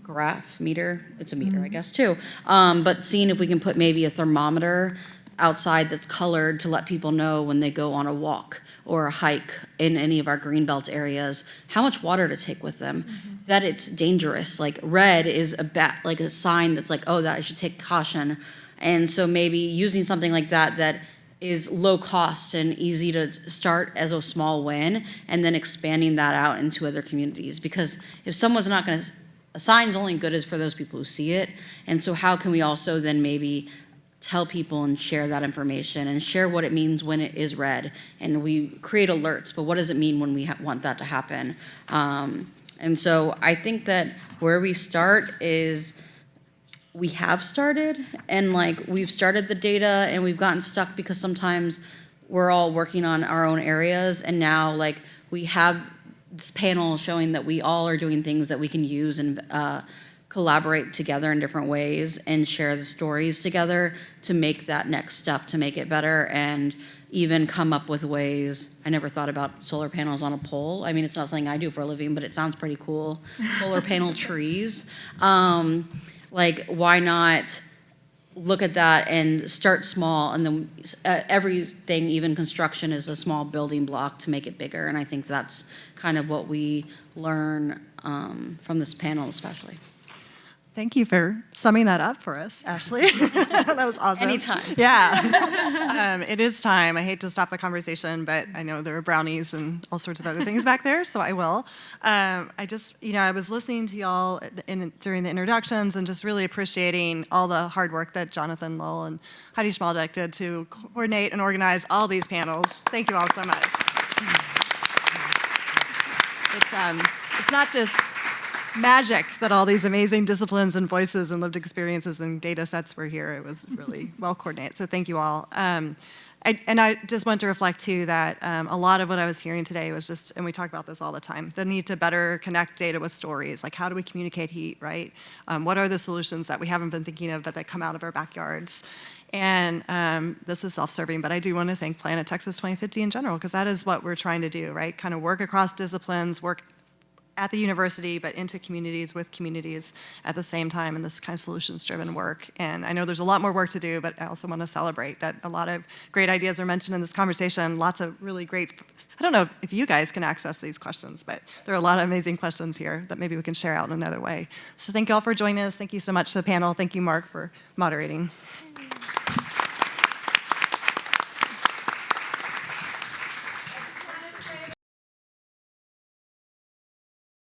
graph meter, it's a meter, I guess, too. But seeing if we can put maybe a thermometer outside that's colored to let people know when they go on a walk or a hike in any of our greenbelt areas, how much water to take with them, that it's dangerous. Like red is like a sign that's like, oh, that I should take caution. And so maybe using something like that that is low cost and easy to start as a small win, and then expanding that out into other communities. Because if someone's not gonna, a sign's only good as for those people who see it. And so how can we also then maybe tell people and share that information and share what it means when it is red? And we create alerts, but what does it mean when we want that to happen? And so I think that where we start is we have started, and like we've started the data and we've gotten stuck because sometimes we're all working on our own areas, and now like we have this panel showing that we all are doing things that we can use and collaborate together in different ways and share the stories together to make that next step, to make it better, and even come up with ways. I never thought about solar panels on a pole. I mean, it's not something I do for a living, but it sounds pretty cool. Solar panel trees. Like, why not look at that and start small, and then everything, even construction, is a small building block to make it bigger. And I think that's kind of what we learn from this panel especially. Thank you for summing that up for us, Ashley. That was awesome. Anytime. Yeah. It is time. I hate to stop the conversation, but I know there are brownies and all sorts of other things back there, so I will. I just, I was listening to y'all during the introductions and just really appreciating all the hard work that Jonathan Lull and Heidi Schmaldeck did to coordinate and organize all these panels. Thank you all so much. It's not just magic that all these amazing disciplines and voices and lived experiences and data sets were here. It was really well coordinated, so thank you all. I just want to reflect too that a lot of what I was hearing today was just, and we talk about this all the time, the need to better connect data with stories. Like, how do we communicate heat, right? What are the solutions that we haven't been thinking of but that come out of our backyards? And this is self-serving, but I do want to thank Planet Texas 2050 in general, because that is what we're trying to do, right? Kind of work across disciplines, work at the university, but into communities with communities at the same time in this kind of solutions-driven work. And I know there's a lot more work to do, but I also want to celebrate that a lot of great ideas are mentioned in this conversation, lots of really great, I don't know if you guys can access these questions, but there are a lot of amazing questions here that maybe we can share out in another way. So thank you all for joining us. Thank you so much to the panel. Thank you, Marc, for moderating.